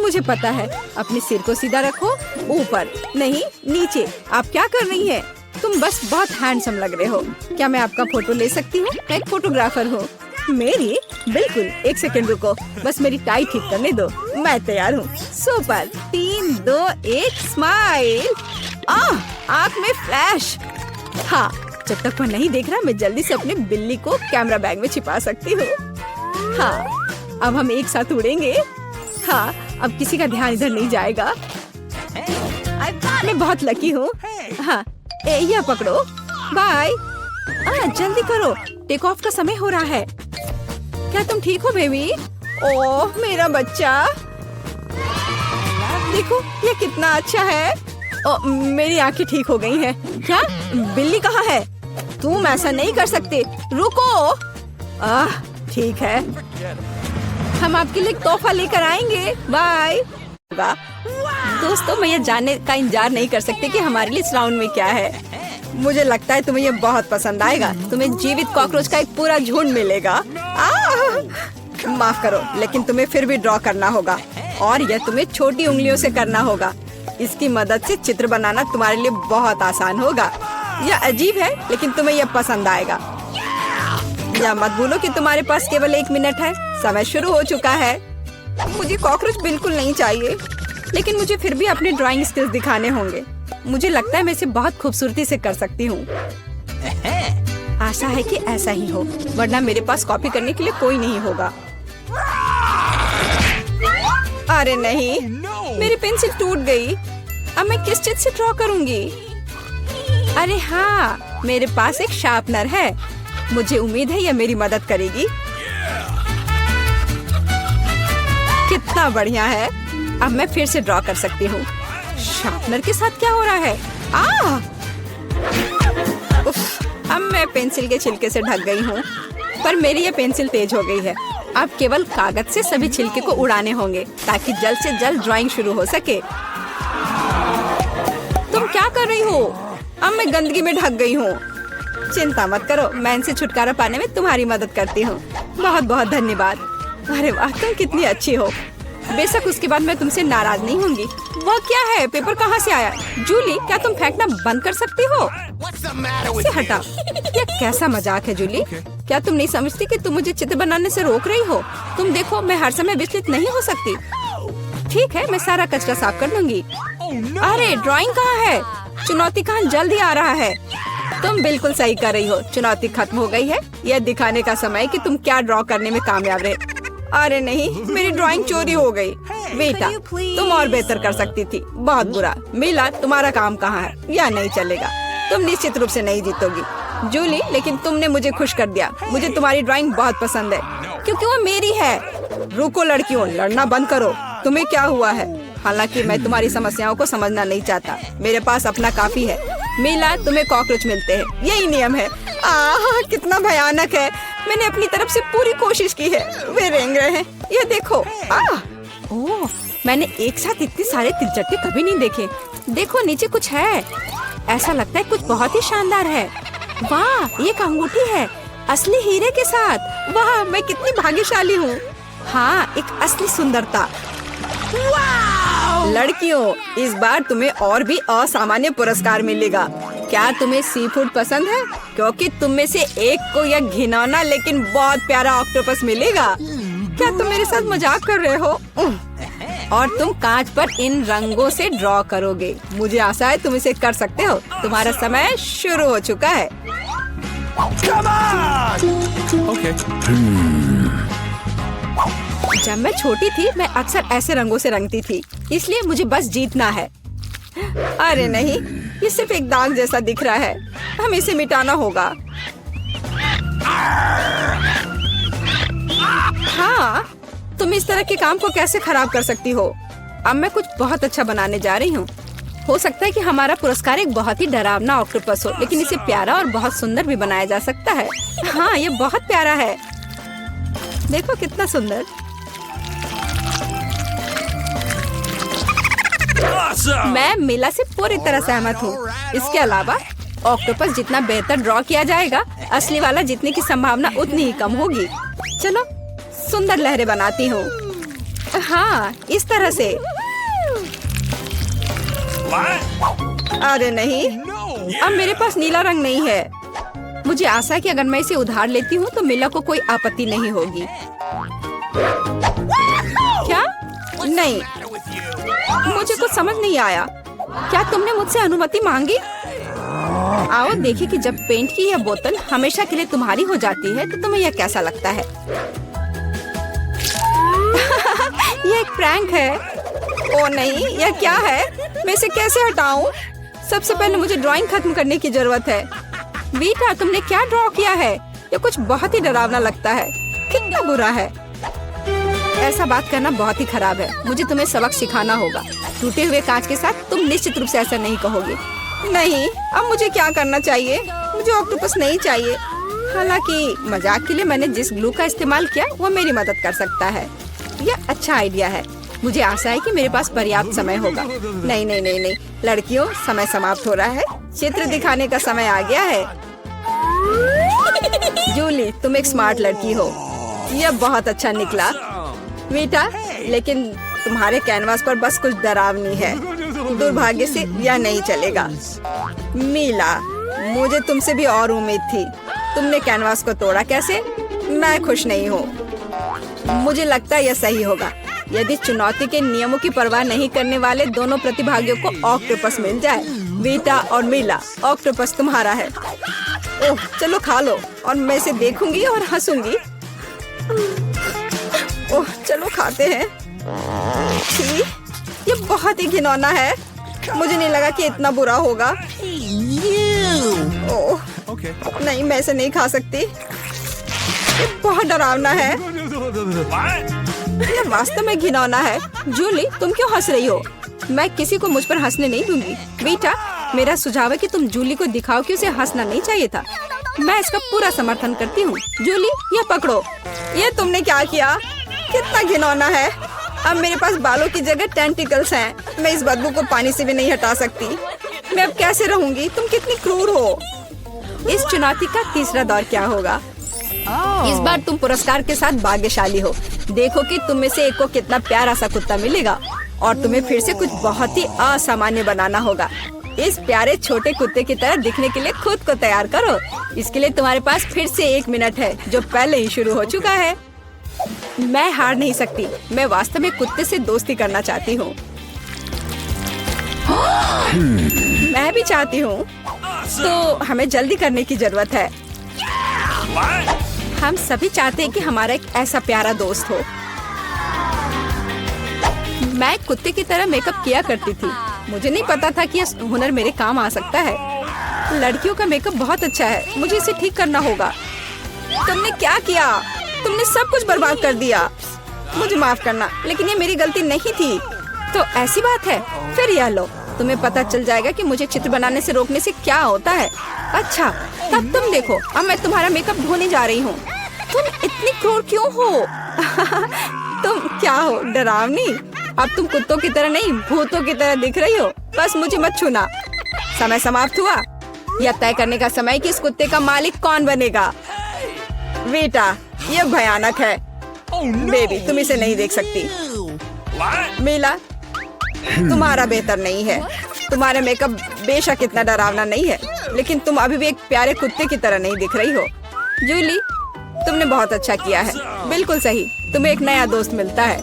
मुझे पता है। अपने सिर को सीधा रखो, ऊपर नहीं नीचे। आप क्या कर रही हैं? तुम बस बहुत हैंडसम लग रहे हो। क्या मैं आपका फोटो ले सकती हूँ? मैं एक फोटोग्राफर हूँ। मेरी? बिल्कुल, एक सेकंड रुको, बस मेरी टाई ठीक करने दो। मैं तैयार हूँ। Super, 3, 2, 1, smile. आँख में फ्लैश। हाँ, जब तक वो नहीं देख रहा, मैं जल्दी से अपने बिल्ली को कैमरा बैग में छिपा सकती हूँ। हाँ, अब हम एक साथ उड़ेंगे। हाँ, अब किसी का ध्यान इधर नहीं जाएगा। मैं बहुत लकी हूँ। हाँ, यह पकड़ो। बाय। जल्दी करो, टेक ऑफ का समय हो रहा है। क्या तुम ठीक हो बेबी? ओह मेरा बच्चा, देखो ये कितना अच्छा है। ओह, मेरी आंखें ठीक हो गई हैं। क्या बिल्ली कहाँ है? तुम ऐसा नहीं कर सकते, रुको। ठीक है, हम आपके लिए तोहफा लेकर आएंगे। बाय। दोस्तों, मैं ये जानने का इंतजार नहीं कर सकती कि हमारे लिए इस राउंड में क्या है। मुझे लगता है तुम्हें ये बहुत पसंद आएगा। तुम्हें जीवित कॉकरोच का एक पूरा झुंड मिलेगा। माफ करो, लेकिन तुम्हें फिर भी ड्रॉ करना होगा और यह तुम्हें छोटी उंगलियों से करना होगा। इसकी मदद से चित्र बनाना तुम्हारे लिए बहुत आसान होगा। यह अजीब है, लेकिन तुम्हें यह पसंद आएगा। या मत भूलो कि तुम्हारे पास केवल 1 मिनट है। समय शुरू हो चुका है। मुझे कॉकरोच बिल्कुल नहीं चाहिए, लेकिन मुझे फिर भी अपने ड्राइंग स्किल्स दिखाने होंगे। मुझे लगता है मैं इसे बहुत खूबसूरती से कर सकती हूँ। आशा है कि ऐसा ही हो, वरना मेरे पास कॉपी करने के लिए कोई नहीं होगा। अरे नहीं, मेरी पेंसिल टूट गई। अब मैं किस चीज से ड्रॉ करूंगी? अरे हाँ, मेरे पास एक शार्पनर है। मुझे उम्मीद है यह मेरी मदद करेगी। कितना बढ़िया है। अब मैं फिर से ड्रॉ कर सकती हूँ। शार्पनर के साथ क्या हो रहा है? उफ, अब मैं पेंसिल के छिलके से ढक गई हूँ, पर मेरी ये पेंसिल तेज हो गई है। अब केवल कागज से सभी छिलके को उड़ाने होंगे ताकि जल्द से जल्द ड्राइंग शुरू हो सके। तुम क्या कर रही हो? अब मैं गंदगी में ढक गई हूँ। चिंता मत करो, मैं इनसे छुटकारा पाने में तुम्हारी मदद करती हूँ। बहुत बहुत धन्यवाद। अरे वाह, तुम कितनी अच्छी हो। बेशक उसके बाद मैं तुमसे नाराज नहीं होंगी। वह क्या है? पेपर कहाँ से आया? जूली, क्या तुम फेंकना बंद कर सकती हो? इसे हटा। यह कैसा मजाक है जूली? क्या तुम नहीं समझती कि तुम मुझे चित्र बनाने से रोक रही हो? तुम देखो, मैं हर समय विचलित नहीं हो सकती। ठीक है, मैं सारा कचरा साफ कर लूंगी। अरे ड्राइंग कहाँ है? चुनौती कहाँ जल्दी आ रहा है। तुम बिल्कुल सही कर रही हो, चुनौती खत्म हो गई है। यह दिखाने का समय कि तुम क्या ड्रॉ करने में कामयाब रहे। अरे नहीं, मेरी ड्राइंग चोरी हो गई। बेटा, तुम और बेहतर कर सकती थी। बहुत बुरा। मीला, तुम्हारा काम कहाँ है? यह नहीं चलेगा, तुम निश्चित रूप से नहीं जीतोगी। जूली, लेकिन तुमने मुझे खुश कर दिया। मुझे तुम्हारी ड्राइंग बहुत पसंद है, क्योंकि वो मेरी है। रुको लड़कियों, लड़ना बंद करो। तुम्हें क्या हुआ है? हालांकि मैं तुम्हारी समस्याओं को समझना नहीं चाहता, मेरे पास अपना काफी है। मीला, तुम्हें कॉकरोच मिलते हैं, यही नियम है। कितना भयानक है। मैंने अपनी तरफ से पूरी कोशिश की है। वे रेंग रहे हैं, ये देखो। ओह, मैंने एक साथ इतने सारे तिलचट्टे कभी नहीं देखे। देखो, नीचे कुछ है। ऐसा लगता है कुछ बहुत ही शानदार है। वाह, ये एक अंगूठी है, असली हीरे के साथ। वाह, मैं कितनी भाग्यशाली हूँ। हाँ, एक असली सुंदरता। लड़कियों, इस बार तुम्हें और भी असामान्य पुरस्कार मिलेगा। क्या तुम्हें सी फूड पसंद है? क्योंकि तुम में से एक को यह घिनौना लेकिन बहुत प्यारा ऑक्टोपस मिलेगा। क्या तुम मेरे साथ मजाक कर रहे हो? और तुम कांच पर इन रंगों से ड्रॉ करोगे। मुझे आशा है तुम इसे कर सकते हो। तुम्हारा समय शुरू हो चुका है। जब मैं छोटी थी मैं अक्सर ऐसे रंगों से रंगती थी, इसलिए मुझे बस जीतना है। अरे नहीं, ये सिर्फ एक दाग जैसा दिख रहा है, हमें इसे मिटाना होगा। हाँ, तुम इस तरह के काम को कैसे खराब कर सकती हो? अब मैं कुछ बहुत अच्छा बनाने जा रही हूँ। हो सकता है कि हमारा पुरस्कार एक बहुत ही डरावना ऑक्टोपस हो, लेकिन इसे प्यारा और बहुत सुंदर भी बनाया जा सकता है। हाँ, ये बहुत प्यारा है। देखो कितना सुंदर। मैं मीला से पूरी तरह सहमत हूँ। इसके अलावा ऑक्टोपस जितना बेहतर ड्रॉ किया जाएगा, असली वाला जीतने की संभावना उतनी ही कम होगी। चलो सुंदर लहरें बनाती हूँ। हाँ, इस तरह से। अरे नहीं, अब मेरे पास नीला रंग नहीं है। मुझे आशा है कि अगर मैं इसे उधार लेती हूँ तो मीला को कोई आपत्ति नहीं होगी। क्या? नहीं, मुझे कुछ समझ नहीं आया। क्या तुमने मुझसे अनुमति मांगी? आओ देखिए कि जब पेंट की यह बोतल हमेशा के लिए तुम्हारी हो जाती है तो तुम्हें यह कैसा लगता है। यह एक प्रैंक है। ओ नहीं, यह क्या है? मैं इसे कैसे हटाऊं? सबसे पहले मुझे ड्राइंग खत्म करने की जरूरत है। बेटा, तुमने क्या ड्रॉ किया है? यह कुछ बहुत ही डरावना लगता है। कितना बुरा है। ऐसा बात करना बहुत ही खराब है। मुझे तुम्हें सबक सिखाना होगा। टूटे हुए कांच के साथ तुम निश्चित रूप से ऐसा नहीं कहोगे। नहीं, अब मुझे क्या करना चाहिए? मुझे ऑक्टोपस नहीं चाहिए। हालांकि मजाक के लिए मैंने जिस ग्लू का इस्तेमाल किया वो मेरी मदद कर सकता है। यह अच्छा आइडिया है। मुझे आशा है कि मेरे पास पर्याप्त समय होगा। नहीं नहीं नहीं नहीं, लड़कियों, समय समाप्त हो रहा है। चित्र दिखाने का समय आ गया है। जूली, तुम एक स्मार्ट लड़की हो। यह बहुत अच्छा निकला बेटा, लेकिन तुम्हारे कैनवास पर बस कुछ डरावनी है। दुर्भाग्य से यह नहीं चलेगा। मीला, मुझे तुमसे भी और उम्मीद थी। तुमने कैनवास को तोड़ा कैसे? मैं खुश नहीं हूँ। मुझे लगता है यह सही होगा यदि चुनौती के नियमों की परवाह नहीं करने वाले दोनों प्रतिभागियों को ऑक्टोपस मिल जाए। वीटा और मीला, ऑक्टोपस तुम्हारा है। ओह, चलो खा लो और मैं इसे देखूंगी और हंसूंगी। ओह, चलो खाते हैं। छी, ये बहुत ही घिनौना है। मुझे नहीं लगा कि इतना बुरा होगा। ओह, नहीं, मैं इसे नहीं खा सकती। ये बहुत डरावना है। ये वास्तव में घिनौना है। जूली, तुम क्यों हंस रही हो? मैं किसी को मुझ पर हंसने नहीं दूंगी। बेटा, मेरा सुझाव है कि तुम जूली को दिखाओ कि उसे हंसना नहीं चाहिए था। मैं इसका पूरा समर्थन करती हूँ। जूली, ये पकड़ो। ये तुमने क्या किया? कितना घिनौना है। अब मेरे पास बालों की जगह टेंटिकल्स हैं। मैं इस बदबू को पानी से भी नहीं हटा सकती। मैं अब कैसे रहूंगी? तुम कितनी क्रूर हो। इस चुनौती का तीसरा दौर क्या होगा? इस बार तुम पुरस्कार के साथ भाग्यशाली हो। देखो कि तुम में से एक को कितना प्यारा सा कुत्ता मिलेगा और तुम्हें फिर से कुछ बहुत ही असामान्य बनाना होगा। इस प्यारे छोटे कुत्ते की तरह दिखने के लिए खुद को तैयार करो। इसके लिए तुम्हारे पास फिर से 1 मिनट है, जो पहले ही शुरू हो चुका है। मैं हार नहीं सकती। मैं वास्तव में कुत्ते से दोस्ती करना चाहती हूँ। मैं भी चाहती हूँ। तो हमें जल्दी करने की जरूरत है। हम सभी चाहते हैं कि हमारा एक ऐसा प्यारा दोस्त हो। मैं कुत्ते की तरह मेकअप किया करती थी। मुझे नहीं पता था कि यह हुनर मेरे काम आ सकता है। लड़कियों का मेकअप बहुत अच्छा है। मुझे इसे ठीक करना होगा। तुमने क्या किया? तुमने सब कुछ बर्बाद कर दिया। मुझे माफ करना, लेकिन ये मेरी गलती नहीं थी। तो ऐसी बात है, फिर यह लो। तुम्हें पता चल जाएगा कि मुझे चित्र बनाने से रोकने से क्या होता है। अच्छा, तब तुम देखो। अब मैं तुम्हारा मेकअप धोने जा रही हूँ। तुम इतनी क्रूर क्यों हो? तुम क्या हो, डरावनी? अब तुम कुत्तों की तरह नहीं, भूतों की तरह दिख रही हो। बस मुझे मत छूना। समय समाप्त हुआ। यह तय करने का समय कि इस कुत्ते का मालिक कौन बनेगा। बेटा, यह भयानक है। बेबी, तुम इसे नहीं देख सकती। मीला, तुम्हारा बेहतर नहीं है। तुम्हारा मेकअप बेशक इतना डरावना नहीं है, लेकिन तुम अभी भी एक प्यारे कुत्ते की तरह नहीं दिख रही हो। जूली, तुमने बहुत अच्छा किया है। बिल्कुल सही, तुम्हें एक नया दोस्त मिलता है।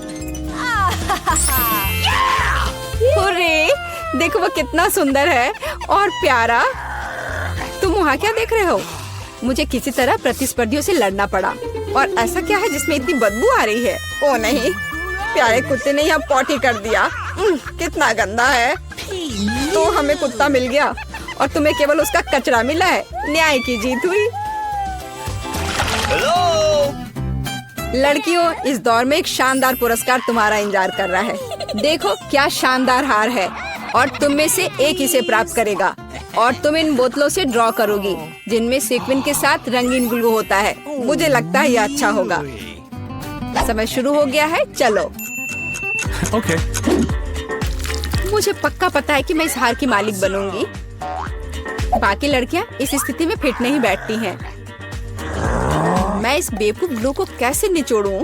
हुर्रे, देखो वो कितना सुंदर है और प्यारा। तुम वहाँ क्या देख रहे हो? मुझे किसी तरह प्रतिस्पर्धियों से लड़ना पड़ा। और ऐसा क्या है जिसमें इतनी बदबू आ रही है? ओ नहीं, प्यारे कुत्ते ने यहाँ पॉटी कर दिया। कितना गंदा है। तो हमें कुत्ता मिल गया और तुम्हें केवल उसका कचरा मिला है। न्याय की जीत हुई। लड़कियों, इस दौर में एक शानदार पुरस्कार तुम्हारा इंतजार कर रहा है। देखो क्या शानदार हार है और तुम में से एक इसे प्राप्त करेगा और तुम इन बोतलों से ड्रॉ करोगी जिनमें सीक्वेंस के साथ रंगीन ग्लू होता है। मुझे लगता है यह अच्छा होगा। समय शुरू हो गया है, चलो। Okay. मुझे पक्का पता है कि मैं इस हार की मालिक बनूंगी। बाकी लड़कियां इस स्थिति में फिट नहीं बैठती हैं। मैं इस बेवकूफ ग्लू को कैसे निचोड़ूं?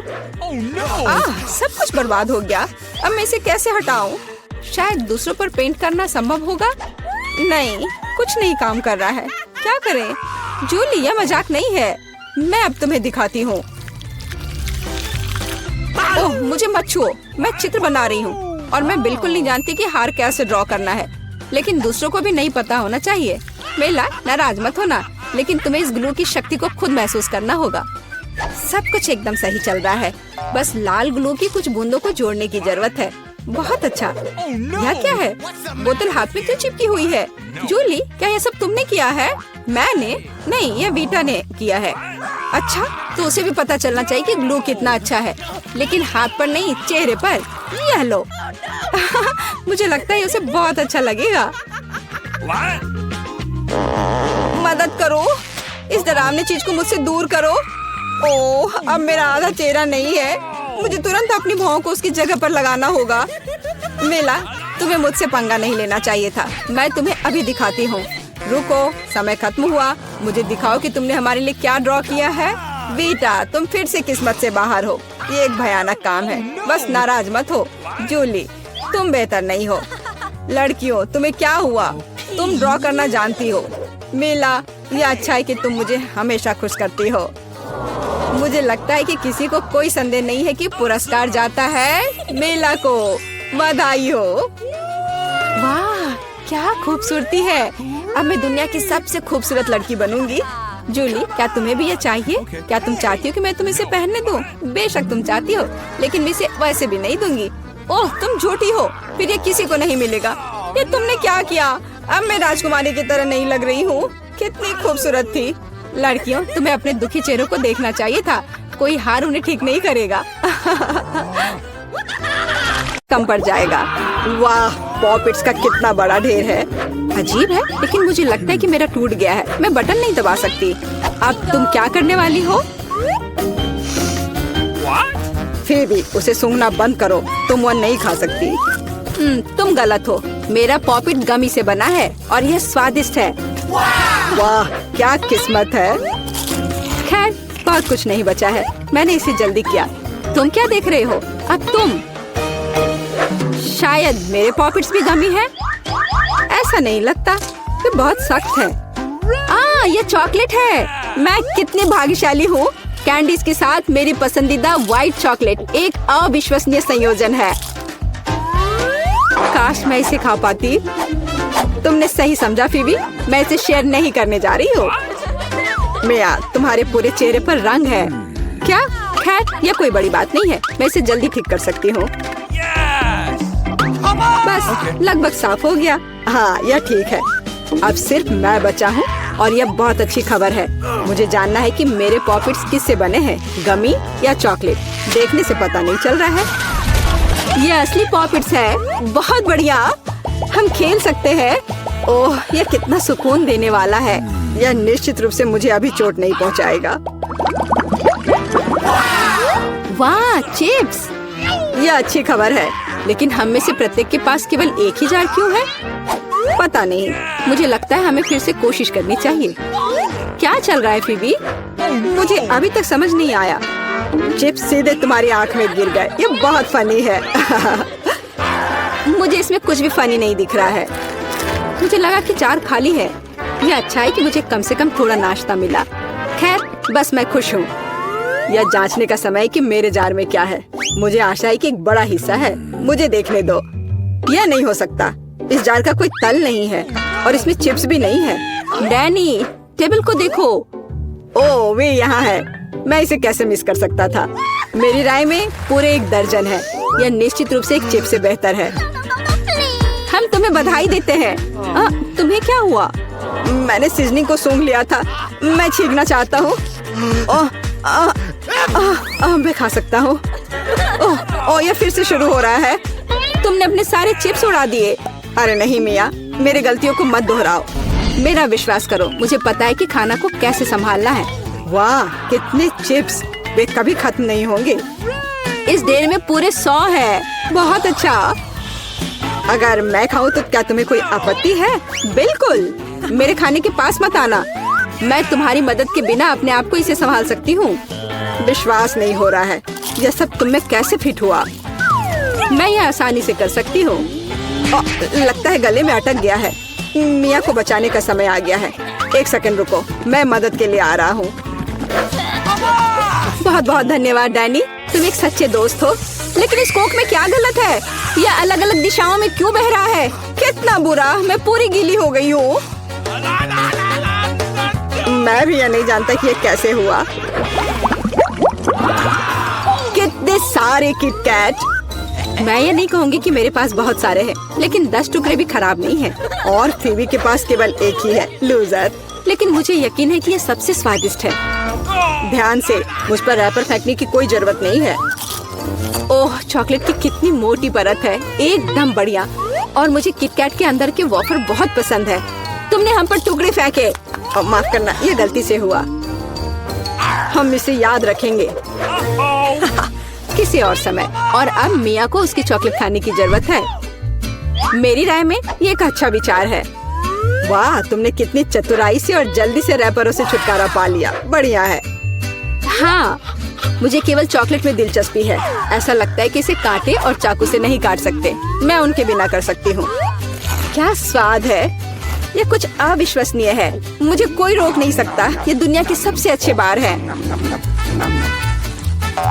सब कुछ बर्बाद हो गया। अब मैं इसे कैसे हटाऊं? शायद दूसरों पर पेंट करना संभव होगा। नहीं, कुछ नहीं काम कर रहा है। क्या करें? जूली, यह मजाक नहीं है। मैं अब तुम्हें दिखाती हूँ। ओह, मुझे मत छुओ। मैं चित्र बना रही हूँ और मैं बिल्कुल नहीं जानती कि हार कैसे ड्रॉ करना है। लेकिन दूसरों को भी नहीं पता होना चाहिए। मेला, नाराज मत होना, लेकिन तुम्हें इस ग्लू की शक्ति को खुद महसूस करना होगा। सब कुछ एकदम सही चल रहा है। बस लाल ग्लू की कुछ बूंदों को जोड़ने की जरूरत है। बहुत अच्छा। यह क्या है? बोतल हाथ में क्यों चिपकी हुई है? जूली, क्या यह सब तुमने किया है? मैंने नहीं, यह वीटा ने किया है। अच्छा, तो उसे भी पता चलना चाहिए कि ग्लू कितना अच्छा है, लेकिन हाथ पर नहीं, चेहरे पर। यह लो। मुझे लगता है उसे बहुत अच्छा लगेगा। मदद करो, इस डरावनी चीज को मुझसे दूर करो। ओह, अब मेरा आधा चेहरा नहीं है। मुझे तुरंत अपनी भौं को उसकी जगह पर लगाना होगा। मेला, तुम्हें मुझसे पंगा नहीं लेना चाहिए था। मैं तुम्हें अभी दिखाती हूँ। रुको, समय खत्म हुआ। मुझे दिखाओ कि तुमने हमारे लिए क्या ड्रॉ किया है। वीटा, तुम फिर से किस्मत से बाहर हो। ये एक भयानक काम है। बस नाराज मत हो। जूली, तुम बेहतर नहीं हो। लड़कियों, तुम्हें क्या हुआ? तुम ड्रॉ करना जानती हो। मेला, यह अच्छा है कि तुम मुझे हमेशा खुश करती हो। मुझे लगता है कि किसी को कोई संदेह नहीं है कि पुरस्कार जाता है मेला को। बधाई हो। वाह, क्या खूबसूरती है। अब मैं दुनिया की सबसे खूबसूरत लड़की बनूंगी। जूली, क्या तुम्हें भी ये चाहिए? क्या तुम चाहती हो कि मैं तुम्हें इसे पहनने दूं? बेशक तुम चाहती हो, लेकिन मैं इसे वैसे भी नहीं दूंगी। ओह, तुम झूठी हो। फिर ये किसी को नहीं मिलेगा। ये तुमने क्या किया? अब मैं राजकुमारी की तरह नहीं लग रही हूँ। कितनी खूबसूरत थी। लड़कियों, तुम्हें अपने दुखी चेहरों को देखना चाहिए था। कोई हार उन्हें ठीक नहीं करेगा। कम पड़ जाएगा। वाह, पॉपिट्स का कितना बड़ा ढेर है। अजीब है, लेकिन मुझे लगता है कि मेरा टूट गया है। मैं बटन नहीं दबा सकती। अब तुम क्या करने वाली हो? फिर भी उसे सूंघना बंद करो। तुम वो नहीं खा सकती। तुम गलत हो। मेरा पॉपिट गमी से बना है और यह स्वादिष्ट है। वाह, क्या किस्मत है। खैर, बहुत कुछ नहीं बचा है। मैंने इसे जल्दी किया। तुम क्या देख रहे हो? अब तुम। शायद मेरे पॉपिट्स भी गमी है। ऐसा नहीं लगता। ये बहुत सख्त है। ये चॉकलेट है। मैं कितनी भाग्यशाली हूँ। कैंडीज के साथ मेरी पसंदीदा व्हाइट चॉकलेट एक अविश्वसनीय संयोजन है। काश मैं इसे खा पाती। तुमने सही समझा फीबी। मैं इसे शेयर नहीं करने जा रही हूँ। मिया, तुम्हारे पूरे चेहरे पर रंग है। क्या? खैर, यह कोई बड़ी बात नहीं है। मैं इसे जल्दी ठीक कर सकती हूँ। बस लगभग साफ हो गया। हाँ, यह ठीक है। अब सिर्फ मैं बचा हूँ और यह बहुत अच्छी खबर है। मुझे जानना है कि मेरे पॉपिट्स किससे बने हैं, गमी या चॉकलेट। देखने से पता नहीं चल रहा है। यह असली पॉपिट्स है। बहुत बढ़िया, हम खेल सकते हैं। ओह, यह कितना सुकून देने वाला है। यह निश्चित रूप से मुझे अभी चोट नहीं पहुंचाएगा। वाह, चिप्स। यह अच्छी खबर है, लेकिन हम में से प्रत्येक के पास केवल एक ही जार क्यों है? पता नहीं। मुझे लगता है हमें फिर से कोशिश करनी चाहिए। क्या चल रहा है फीबी? मुझे अभी तक समझ नहीं आया। चिप्स सीधे तुम्हारी आंख में गिर गए। ये बहुत फनी है। मुझे इसमें कुछ भी फनी नहीं दिख रहा है। मुझे लगा कि जार खाली है। यह अच्छा है कि मुझे कम से कम थोड़ा नाश्ता मिला। खैर, बस मैं खुश हूँ। यह जांचने का समय है कि मेरे जार में क्या है। मुझे आशा है कि एक बड़ा हिस्सा है। मुझे देखने दो। यह नहीं हो सकता। इस जार का कोई तल नहीं है और इसमें चिप्स भी नहीं है। डैनी, टेबल को देखो। ओह, वे यहाँ है। मैं इसे कैसे मिस कर सकता था। मेरी राय में पूरे 1 दर्जन है। यह निश्चित रूप से एक चिप से बेहतर है। हम तुम्हें बधाई देते हैं। तुम्हें क्या हुआ? मैंने सीजनिंग को सूंघ लिया था। मैं छींकना चाहता हूँ। मैं खा सकता हूँ। यह फिर से शुरू हो रहा है। तुमने अपने सारे चिप्स उड़ा दिए। अरे नहीं मिया, मेरी गलतियों को मत दोहराओ। मेरा विश्वास करो, मुझे पता है कि खाना को कैसे संभालना है। वाह, कितने चिप्स! वे कभी खत्म नहीं होंगे। इस ढेर में पूरे 100 है। बहुत अच्छा। अगर मैं खाऊं तो क्या तुम्हें कोई आपत्ति है? बिल्कुल, मेरे खाने के पास मत आना। मैं तुम्हारी मदद के बिना अपने आप को इसे संभाल सकती हूँ। विश्वास नहीं हो रहा है, यह सब तुम में कैसे फिट हुआ? मैं यह आसानी से कर सकती हूँ। लगता है गले में अटक गया है। मिया को बचाने का समय आ गया है। 1 सेकंड रुको, मैं मदद के लिए आ रहा हूँ। बहुत बहुत धन्यवाद डैनी, तुम एक सच्चे दोस्त हो। लेकिन इस कोक में क्या गलत है? यह अलग अलग दिशाओं में क्यों बह रहा है? कितना बुरा, मैं पूरी गीली हो गई हूँ। मैं भी यह नहीं जानता कि यह कैसे हुआ। कितने सारे किटकैट! मैं ये नहीं कहूँगी कि मेरे पास बहुत सारे हैं, लेकिन 10 टुकड़े भी खराब नहीं हैं। और फीबी के पास केवल 1 ही है। लूजर। लेकिन मुझे यकीन है कि ये सबसे स्वादिष्ट है। ध्यान से, मुझ पर रैपर फेंकने की कोई जरूरत नहीं है। ओह, चॉकलेट की कितनी मोटी परत है, एकदम बढ़िया। और मुझे किटकैट के अंदर के वॉफर बहुत पसंद है। तुमने हम पर टुकड़े फेंके। माफ करना, ये गलती से हुआ। हम इसे याद रखेंगे किसी और समय। और अब मिया को उसकी चॉकलेट खाने की जरूरत है। मेरी राय में ये एक अच्छा विचार है। वाह, तुमने कितनी चतुराई से और जल्दी से रैपरों से छुटकारा पा लिया। बढ़िया है। हाँ, मुझे केवल चॉकलेट में दिलचस्पी है। ऐसा लगता है कि इसे कांटे और चाकू से नहीं काट सकते। मैं उनके बिना कर सकती हूँ। क्या स्वाद है! ये कुछ अविश्वसनीय है। मुझे कोई रोक नहीं सकता। ये दुनिया की सबसे अच्छे बार है।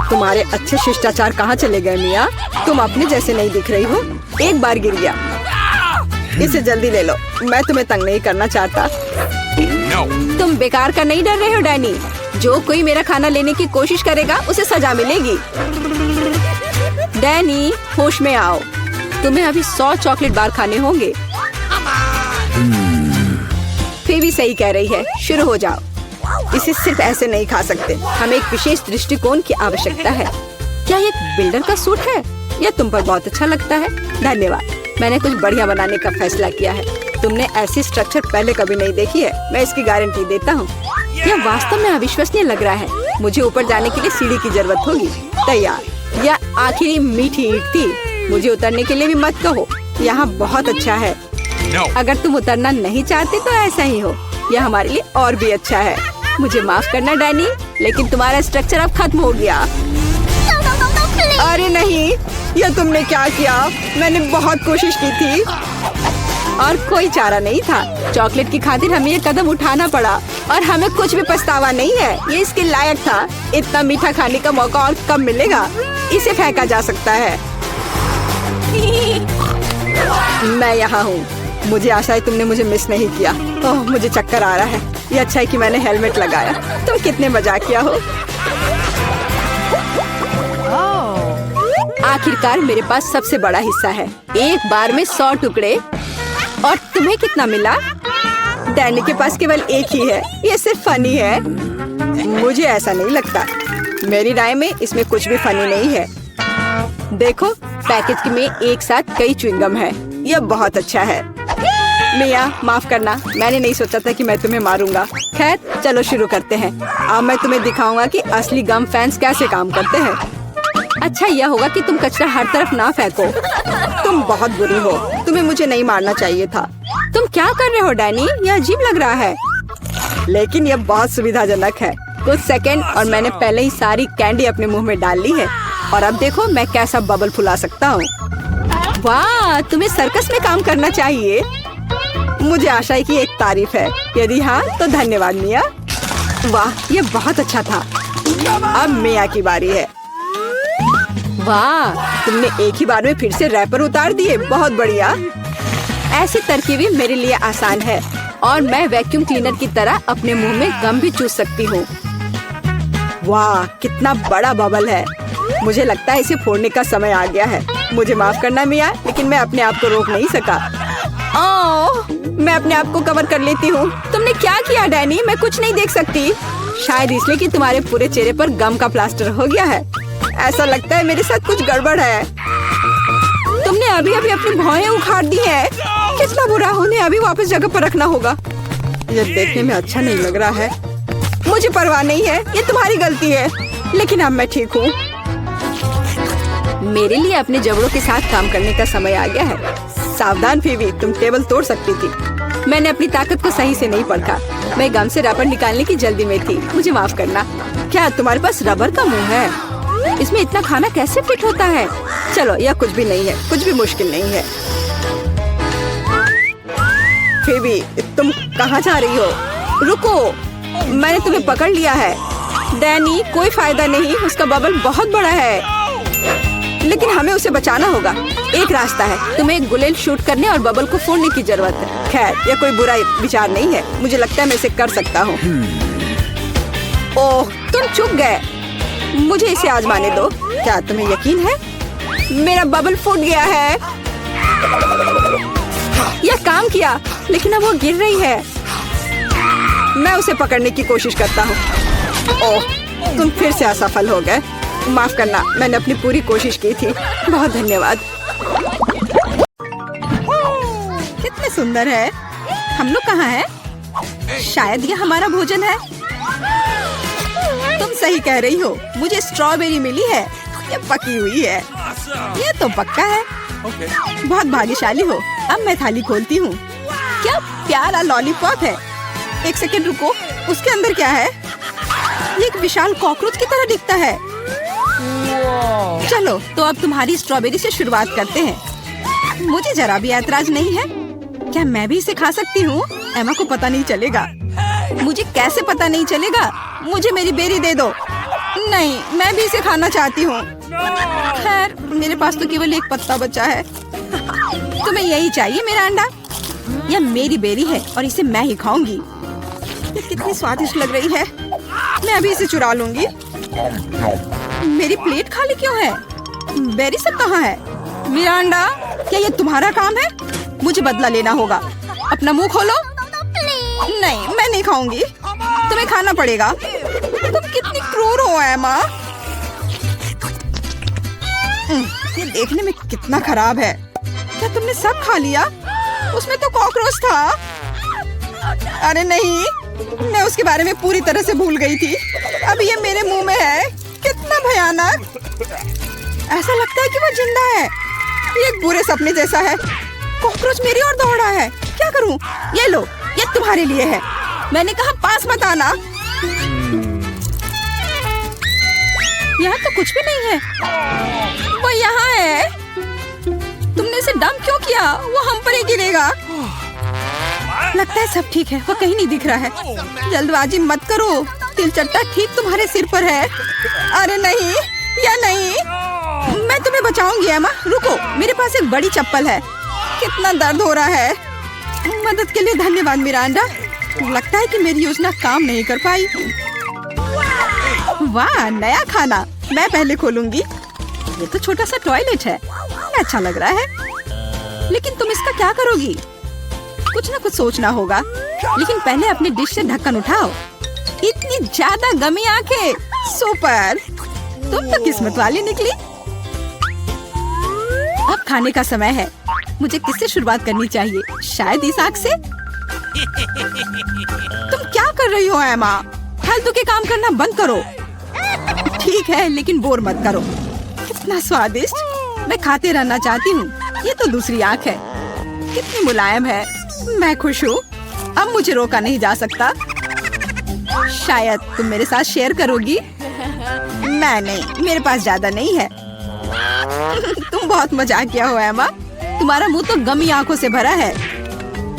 तुम्हारे अच्छे शिष्टाचार कहाँ चले गए मिया? तुम अपने जैसे नहीं दिख रही हो। एक बार गिर गया। इसे जल्दी ले लो, मैं तुम्हें तंग नहीं करना चाहता। तुम बेकार का नहीं डर रहे हो डैनी? जो कोई मेरा खाना लेने की कोशिश करेगा उसे सजा मिलेगी। डैनी, होश में आओ। तुम्हें अभी 100 चॉकलेट बार खाने होंगे। फीबी सही कह रही है, शुरू हो जाओ। इसे सिर्फ ऐसे नहीं खा सकते। हमें एक विशेष दृष्टिकोण की आवश्यकता है। क्या ये एक बिल्डर का सूट है? यह तुम पर बहुत अच्छा लगता है। धन्यवाद, मैंने कुछ बढ़िया बनाने का फैसला किया है। तुमने ऐसी स्ट्रक्चर पहले कभी नहीं देखी है। मैं इसकी गारंटी देता हूँ। यह वास्तव में अविश्वसनीय लग रहा है। मुझे ऊपर जाने के लिए सीढ़ी की जरूरत होगी। तैयार। यह आखिरी मीठी ईंट थी। मुझे उतरने के लिए भी मत कहो। यहाँ बहुत अच्छा है। अगर तुम उतरना नहीं चाहते तो ऐसा ही हो। यह हमारे लिए और भी अच्छा है। मुझे माफ करना डैनी, लेकिन तुम्हारा स्ट्रक्चर अब खत्म हो गया। अरे नहीं, यह तुमने क्या किया? मैंने बहुत कोशिश की थी और कोई चारा नहीं था। चॉकलेट की खातिर हमें ये कदम उठाना पड़ा और हमें कुछ भी पछतावा नहीं है। ये इसके लायक था। इतना मीठा खाने का मौका और कब मिलेगा? इसे फेंका जा सकता है। मैं यहाँ हूँ। मुझे आशा है तुमने मुझे मिस नहीं किया। ओह, मुझे चक्कर आ रहा है। ये अच्छा है कि मैंने हेलमेट लगाया। तुम कितने मजाकिया हो। आखिरकार मेरे पास सबसे बड़ा हिस्सा है। एक बार में 100 टुकड़े। और तुम्हें कितना मिला? डैनी के पास केवल 1 ही है। ये सिर्फ फनी है। मुझे ऐसा नहीं लगता। मेरी राय में इसमें कुछ भी फनी नहीं है। देखो, पैकेज में एक साथ कई च्युइंगम है। यह बहुत अच्छा है। मिया, माफ करना, मैंने नहीं सोचा था कि मैं तुम्हें मारूंगा। खैर, चलो शुरू करते हैं। अब मैं तुम्हें दिखाऊंगा कि असली गम फैंस कैसे काम करते हैं। अच्छा यह होगा कि तुम कचरा हर तरफ ना फेंको। तुम बहुत बुरी हो। तुम्हें मुझे नहीं मारना चाहिए था। तुम क्या कर रहे हो डैनी? यह अजीब लग रहा है। लेकिन यह बहुत सुविधाजनक है। कुछ सेकंड और मैंने पहले ही सारी कैंडी अपने मुंह में डाल ली है। और अब देखो मैं कैसा बबल फुला सकता हूँ। वाह, तुम्हें सर्कस में काम करना चाहिए। मुझे आशा है कि एक तारीफ है। यदि हाँ तो धन्यवाद मिया। वाह, ये बहुत अच्छा था। अब मिया की बारी है। वाह, तुमने एक ही बार में फिर से रैपर उतार दिए। बहुत बढ़िया। ऐसी तरकीबें मेरे लिए आसान है और मैं वैक्यूम क्लीनर की तरह अपने मुंह में गम भी चूस सकती हूँ। वाह, कितना बड़ा बबल है। मुझे लगता है इसे फोड़ने का समय आ गया है। मुझे माफ करना मिया, लेकिन मैं अपने आप को रोक नहीं सका। ओह, मैं अपने आप को कवर कर लेती हूँ। तुमने क्या किया डैनी? मैं कुछ नहीं देख सकती। शायद इसलिए कि तुम्हारे पूरे चेहरे पर गम का प्लास्टर हो गया है। ऐसा लगता है मेरे साथ कुछ गड़बड़ है। तुमने अभी अभी अपनी भौहें उखाड़ दी है। कितना बुरा, उन्हें अभी वापस जगह पर रखना होगा। ये देखने में अच्छा नहीं लग रहा है। मुझे परवाह नहीं है, ये तुम्हारी गलती है। लेकिन अब मैं ठीक हूँ। मेरे लिए अपने जबड़ों के साथ काम करने का समय आ गया है। सावधान फीवी, तुम टेबल तोड़ सकती थी। मैंने अपनी ताकत को सही से नहीं परखा। मैं गम से रबर निकालने की जल्दी में थी। मुझे माफ करना। क्या तुम्हारे पास रबर का मुंह है? इसमें इतना खाना कैसे फिट होता है? चलो, यह कुछ भी नहीं है, कुछ भी मुश्किल नहीं है। फीवी, तुम कहाँ जा रही हो? रुको, मैंने तुम्हें पकड़ लिया है। डैनी, कोई फायदा नहीं, उसका बबल बहुत बड़ा है। लेकिन हमें उसे बचाना होगा। एक रास्ता है, तुम्हें एक गुलेल शूट करने और बबल को फोड़ने की जरूरत है। खैर, यह कोई बुरा विचार नहीं है। मुझे लगता है मैं इसे कर सकता हूँ। ओह, तुम चुप गए। मुझे इसे आजमाने दो। क्या तुम्हें यकीन है? मेरा बबल फूट गया है। यह काम किया, लेकिन अब वो गिर रही है। मैं उसे पकड़ने की कोशिश करता हूँ। ओह, तुम फिर से असफल हो गए। माफ करना, मैंने अपनी पूरी कोशिश की थी। बहुत धन्यवाद। कितने सुंदर है। हम लोग कहाँ हैं? शायद ये हमारा भोजन है। तुम सही कह रही हो, मुझे स्ट्रॉबेरी मिली है। ये पकी हुई है। ये तो पक्का है। बहुत भाग्यशाली हो। अब मैं थाली खोलती हूँ। क्या प्यारा लॉलीपॉप है। एक सेकंड रुको, उसके अंदर क्या है? ये एक विशाल कॉकरोच की तरह दिखता है। चलो, तो अब तुम्हारी स्ट्रॉबेरी से शुरुआत करते हैं। मुझे जरा भी ऐतराज नहीं है। क्या मैं भी इसे खा सकती हूँ? एमा को पता नहीं चलेगा। मुझे कैसे पता नहीं चलेगा? मुझे मेरी बेरी दे दो। नहीं, मैं भी इसे खाना चाहती हूँ। खैर, मेरे पास तो केवल एक पत्ता बचा है। तुम्हें यही चाहिए मेरा अंडा? यह मेरी बेरी है और इसे मैं ही खाऊंगी। ये कितनी स्वादिष्ट लग रही है। मैं अभी इसे चुरा लूंगी। मेरी प्लेट खाली क्यों है? बेरी सब कहाँ है? मिरांडा, क्या ये तुम्हारा काम है? मुझे बदला लेना होगा। अपना मुंह खोलो। नहीं, मैं नहीं खाऊंगी। तुम्हें खाना पड़ेगा। तुम कितनी क्रूर हो एमा। ये देखने में कितना खराब है। क्या तुमने सब खा लिया? उसमें तो कॉकरोच था। अरे नहीं, मैं उसके बारे में पूरी तरह से भूल गई थी। अब ये मेरे मुंह में है। कितना भयानक। ऐसा लगता है कि वो जिंदा है। ये एक बुरे सपने जैसा है। कॉकरोच मेरी ओर दौड़ा है। क्या करूं? ये लो, ये तुम्हारे लिए है। मैंने कहा पास मत आना। यहाँ तो कुछ भी नहीं है। वो यहाँ है। तुमने इसे डंप क्यों किया? वो हम पर ही गिरेगा। लगता है सब ठीक है। वो कहीं नहीं दिख रहा है। जल्दबाजी मत करो। तिलचट्टा ठीक तुम्हारे सिर पर है। अरे नहीं, या नहीं। मैं तुम्हें बचाऊंगी एमा। रुको, मेरे पास एक बड़ी चप्पल है। कितना दर्द हो रहा है। मदद के लिए धन्यवाद मिरांडा। लगता है कि मेरी योजना काम नहीं कर पाई। वाह, नया खाना। मैं पहले खोलूंगी। ये तो छोटा सा टॉयलेट है। अच्छा लग रहा है। लेकिन तुम इसका क्या करोगी? कुछ ना कुछ सोचना होगा। लेकिन पहले अपने डिश से ढक्कन उठाओ। इतनी ज्यादा गमी आंखें। सुपर, तुम तो किस्मत वाली निकली। अब खाने का समय है। मुझे किससे शुरुआत करनी चाहिए? शायद इस आग से। तुम क्या कर रही हो एमा? फालतू के काम करना बंद करो। ठीक है, लेकिन बोर मत करो। कितना स्वादिष्ट। मैं खाते रहना चाहती हूँ। ये तो दूसरी आंख है। कितनी मुलायम है। मैं खुश हूँ। अब मुझे रोका नहीं जा सकता। शायद तुम मेरे साथ शेयर करोगी। मैं नहीं, मेरे पास ज्यादा नहीं है। तुम बहुत मजाकिया हो एमा। तुम्हारा मुंह तो गमी आंखों से भरा है।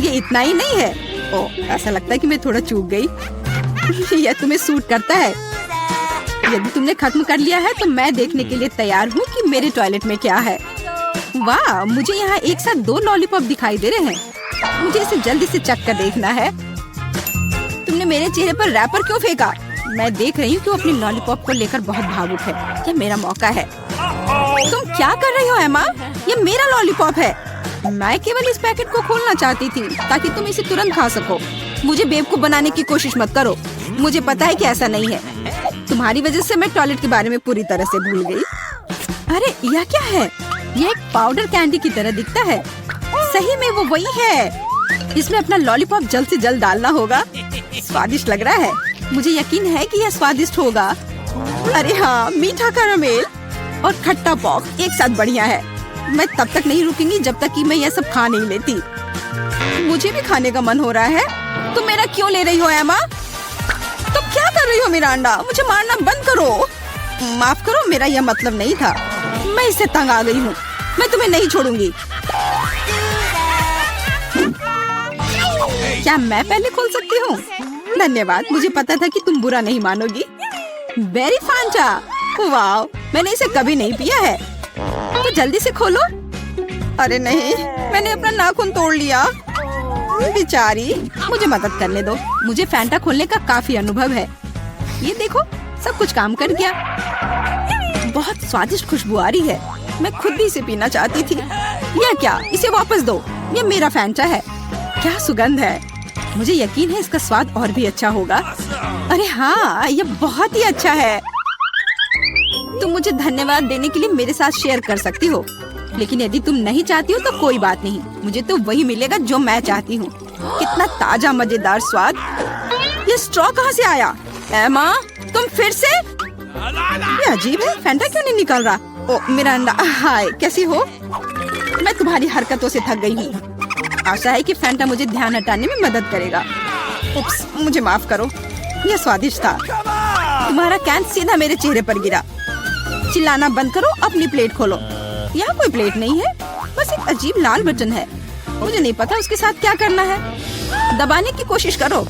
ये इतना ही नहीं है। ओह, ऐसा लगता है कि मैं थोड़ा चूक गई। यह तुम्हें सूट करता है। यदि तुमने खत्म कर लिया है तो मैं देखने के लिए तैयार हूँ कि मेरे टॉयलेट में क्या है। वाह, मुझे यहाँ एक साथ 2 लॉलीपॉप दिखाई दे रहे हैं। मुझे इसे जल्दी से चख कर देखना है। तुमने मेरे चेहरे पर रैपर क्यों फेंका? मैं देख रही हूँ कि वो अपनी लॉलीपॉप को लेकर बहुत भावुक है। ये मेरा मौका है। तुम क्या कर रही हो एमा? ये मेरा लॉलीपॉप है। मैं केवल इस पैकेट को खोलना चाहती थी ताकि तुम इसे तुरंत खा सको। मुझे बेवकूफ बनाने की कोशिश मत करो। मुझे पता है कि ऐसा नहीं है। तुम्हारी वजह से मैं टॉयलेट के बारे में पूरी तरह से भूल गई। अरे यह क्या है? यह एक पाउडर कैंडी की तरह दिखता है। सही में वो वही है। इसमें अपना लॉलीपॉप जल्द से जल्द डालना होगा। स्वादिष्ट लग रहा है। मुझे यकीन है कि यह स्वादिष्ट होगा। अरे हाँ, मीठा कैरामेल और खट्टा पॉप एक साथ बढ़िया है। मैं तब तक नहीं रुकूंगी जब तक कि मैं यह सब खा नहीं लेती। मुझे भी खाने का मन हो रहा है। तुम मेरा क्यों ले रही हो एमा? तुम क्या कर रही हो मिरांडा? मुझे मारना बंद करो। माफ करो, मेरा यह मतलब नहीं था। मैं इससे तंग आ गई हूँ। मैं तुम्हें नहीं छोड़ूंगी। क्या मैं पहले खोल सकती हूँ? धन्यवाद। मुझे पता था कि तुम बुरा नहीं मानोगी। बेरी फांटा, वाह, मैंने इसे कभी नहीं पिया है। तो जल्दी से खोलो। अरे नहीं, मैंने अपना नाखून तोड़ लिया। बेचारी, मुझे मदद करने दो। मुझे फैंटा खोलने का काफी अनुभव है। ये देखो, सब कुछ काम कर गया। बहुत स्वादिष्ट खुशबू आ रही है। मैं खुद भी इसे पीना चाहती थी। यह क्या? इसे वापस दो। ये मेरा फैंटा है। क्या सुगंध है। मुझे यकीन है इसका स्वाद और भी अच्छा होगा। अरे हाँ, ये बहुत ही अच्छा है। तुम मुझे धन्यवाद देने के लिए मेरे साथ शेयर कर सकती हो, लेकिन यदि तुम नहीं चाहती हो तो कोई बात नहीं। मुझे तो वही मिलेगा जो मैं चाहती हूँ। कितना ताजा मजेदार स्वाद। ये स्ट्रॉ कहाँ से आया? एमा, तुम फिर से? ये अजीब है। फैंटा क्यों नहीं निकल रहा? ओ मिरांडा, हाय, कैसी हो? मैं तुम्हारी हरकतों से थक गई हूँ। आशा है कि फैंटा मुझे ध्यान हटाने में मदद करेगा। उप्स, मुझे माफ करो। यह स्वादिष्ट था। तुम्हारा कैन सीधा मेरे चेहरे पर गिरा। चिल्लाना बंद करो, अपनी प्लेट खोलो। यहाँ कोई प्लेट नहीं है, बस एक अजीब लाल बटन है। मुझे नहीं पता उसके साथ क्या करना है। दबाने की कोशिश करो।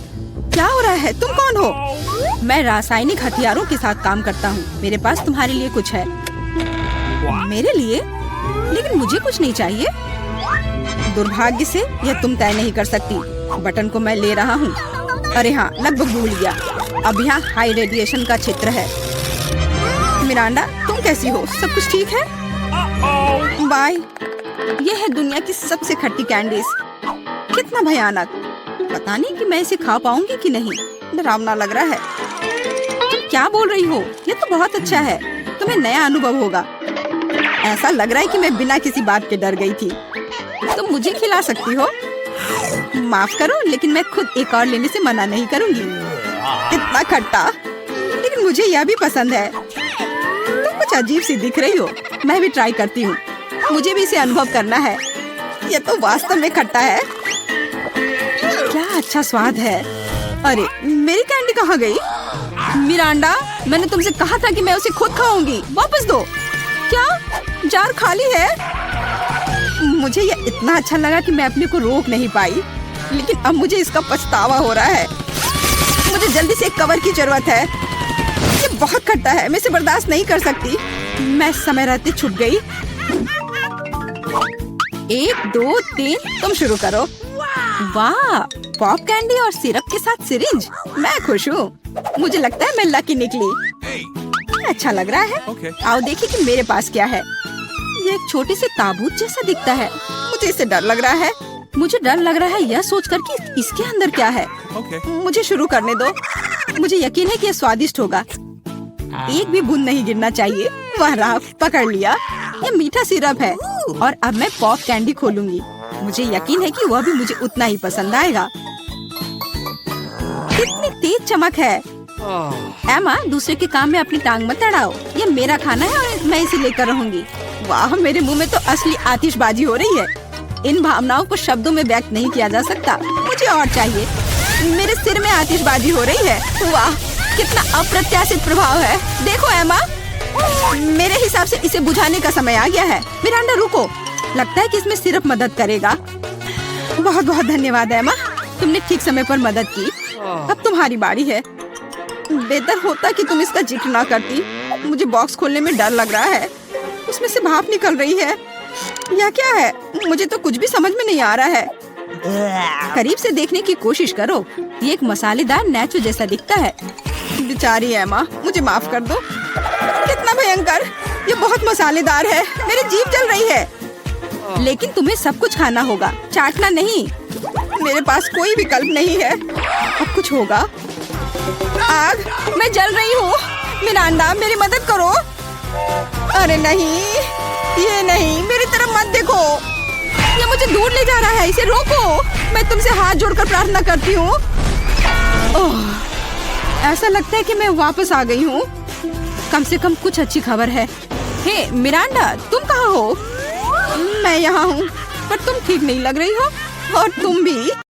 क्या हो रहा है? तुम कौन हो? मैं रासायनिक हथियारों के साथ काम करता हूँ। मेरे पास तुम्हारे लिए कुछ है। मेरे लिए? लेकिन मुझे कुछ नहीं चाहिए। दुर्भाग्य से यह तुम तय नहीं कर सकती। बटन को मैं ले रहा हूँ। अरे हाँ, लगभग भूल गया। अब यहाँ हाई रेडिएशन का क्षेत्र है। मिरांडा, तुम कैसी हो? सब कुछ ठीक है? बाय। यह है दुनिया की सबसे खट्टी कैंडीज। कितना भयानक। पता नहीं कि मैं इसे खा पाऊंगी कि नहीं। डरावना लग रहा है। तुम क्या बोल रही हो? यह तो बहुत अच्छा है। तुम्हें नया अनुभव होगा। ऐसा लग रहा है कि मैं बिना किसी बात के डर गई थी। तुम मुझे खिला सकती हो। माफ करो, लेकिन मैं खुद एक और लेने से मना नहीं करूंगी। इतना खट्टा, लेकिन मुझे यह भी पसंद है। तुम कुछ अजीब सी दिख रही हो। मैं भी ट्राई करती हूँ। मुझे भी इसे अनुभव करना है। यह तो वास्तव में खट्टा है। क्या अच्छा स्वाद है। अरे, मेरी कैंडी कहाँ गई? मिरांडा, मैंने तुमसे कहा था कि मैं उसे खुद खाऊंगी। वापस दो। क्या जार खाली है? मुझे यह इतना अच्छा लगा कि मैं अपने को रोक नहीं पाई, लेकिन अब मुझे इसका पछतावा हो रहा है। मुझे जल्दी से एक कवर की जरूरत है। ये बहुत खट्टा है। मैं इसे बर्दाश्त नहीं कर सकती। मैं समय रहते छूट गई। 1, 2, 3, तुम शुरू करो। वाह, पॉप कैंडी और सिरप के साथ सिरिंज। मैं खुश हूँ। मुझे लगता है मैं लकी निकली। अच्छा लग रहा है। Okay. आओ देखिए कि मेरे पास क्या है। ये एक छोटे से ताबूत जैसा दिखता है। मुझे इससे डर लग रहा है। मुझे डर लग रहा है यह सोचकर कि इसके अंदर क्या है। Okay. मुझे शुरू करने दो। मुझे यकीन है कि यह स्वादिष्ट होगा। एक भी बूंद नहीं गिरना चाहिए। वह रहा, पकड़ लिया। यह मीठा सिरप है। और अब मैं पॉप कैंडी खोलूंगी। मुझे यकीन है कि वह भी मुझे उतना ही पसंद आएगा। कितनी तेज चमक है। एमा, दूसरे के काम में अपनी टांग मत अड़ाओ। ये मेरा खाना है और मैं इसे लेकर रहूंगी। वाह, मेरे मुंह में तो असली आतिशबाजी हो रही है। इन भावनाओं को शब्दों में व्यक्त नहीं किया जा सकता। मुझे और चाहिए। मेरे सिर में आतिशबाजी हो रही है। वाह, कितना अप्रत्याशित प्रभाव है। देखो एमा, मेरे हिसाब से इसे बुझाने का समय आ गया है। मिरांडा, रुको। लगता है कि इसमें सिर्फ मदद करेगा। बहुत बहुत धन्यवाद एमा, तुमने ठीक समय पर मदद की। अब तुम्हारी बारी है। बेहतर होता कि तुम इसका जिक्र ना करती। मुझे बॉक्स खोलने में डर लग रहा है। उसमें से भाप निकल रही है। यह क्या है? मुझे तो कुछ भी समझ में नहीं आ रहा है। करीब से देखने की कोशिश करो। ये एक मसालेदार नेचो जैसा दिखता है। बेचारी एमा, मुझे माफ कर दो। कितना भयंकर, ये बहुत मसालेदार है, मेरी जीभ जल रही है। लेकिन तुम्हें सब कुछ खाना होगा, चाटना नहीं। मेरे पास कोई विकल्प नहीं है। अब कुछ होगा। आग, मैं जल रही हूँ। मिरांडा, मेरी मदद करो। अरे नहीं, ये नहीं, मेरी तरफ मत देखो। ये मुझे दूर ले जा रहा है, इसे रोको। मैं तुमसे हाथ जोड़कर प्रार्थना करती हूँ। ऐसा लगता है कि मैं वापस आ गई हूँ। कम से कम कुछ अच्छी खबर है। हे मिरांडा, तुम कहाँ हो? मैं यहाँ हूँ, पर तुम ठीक नहीं लग रही हो। और तुम भी।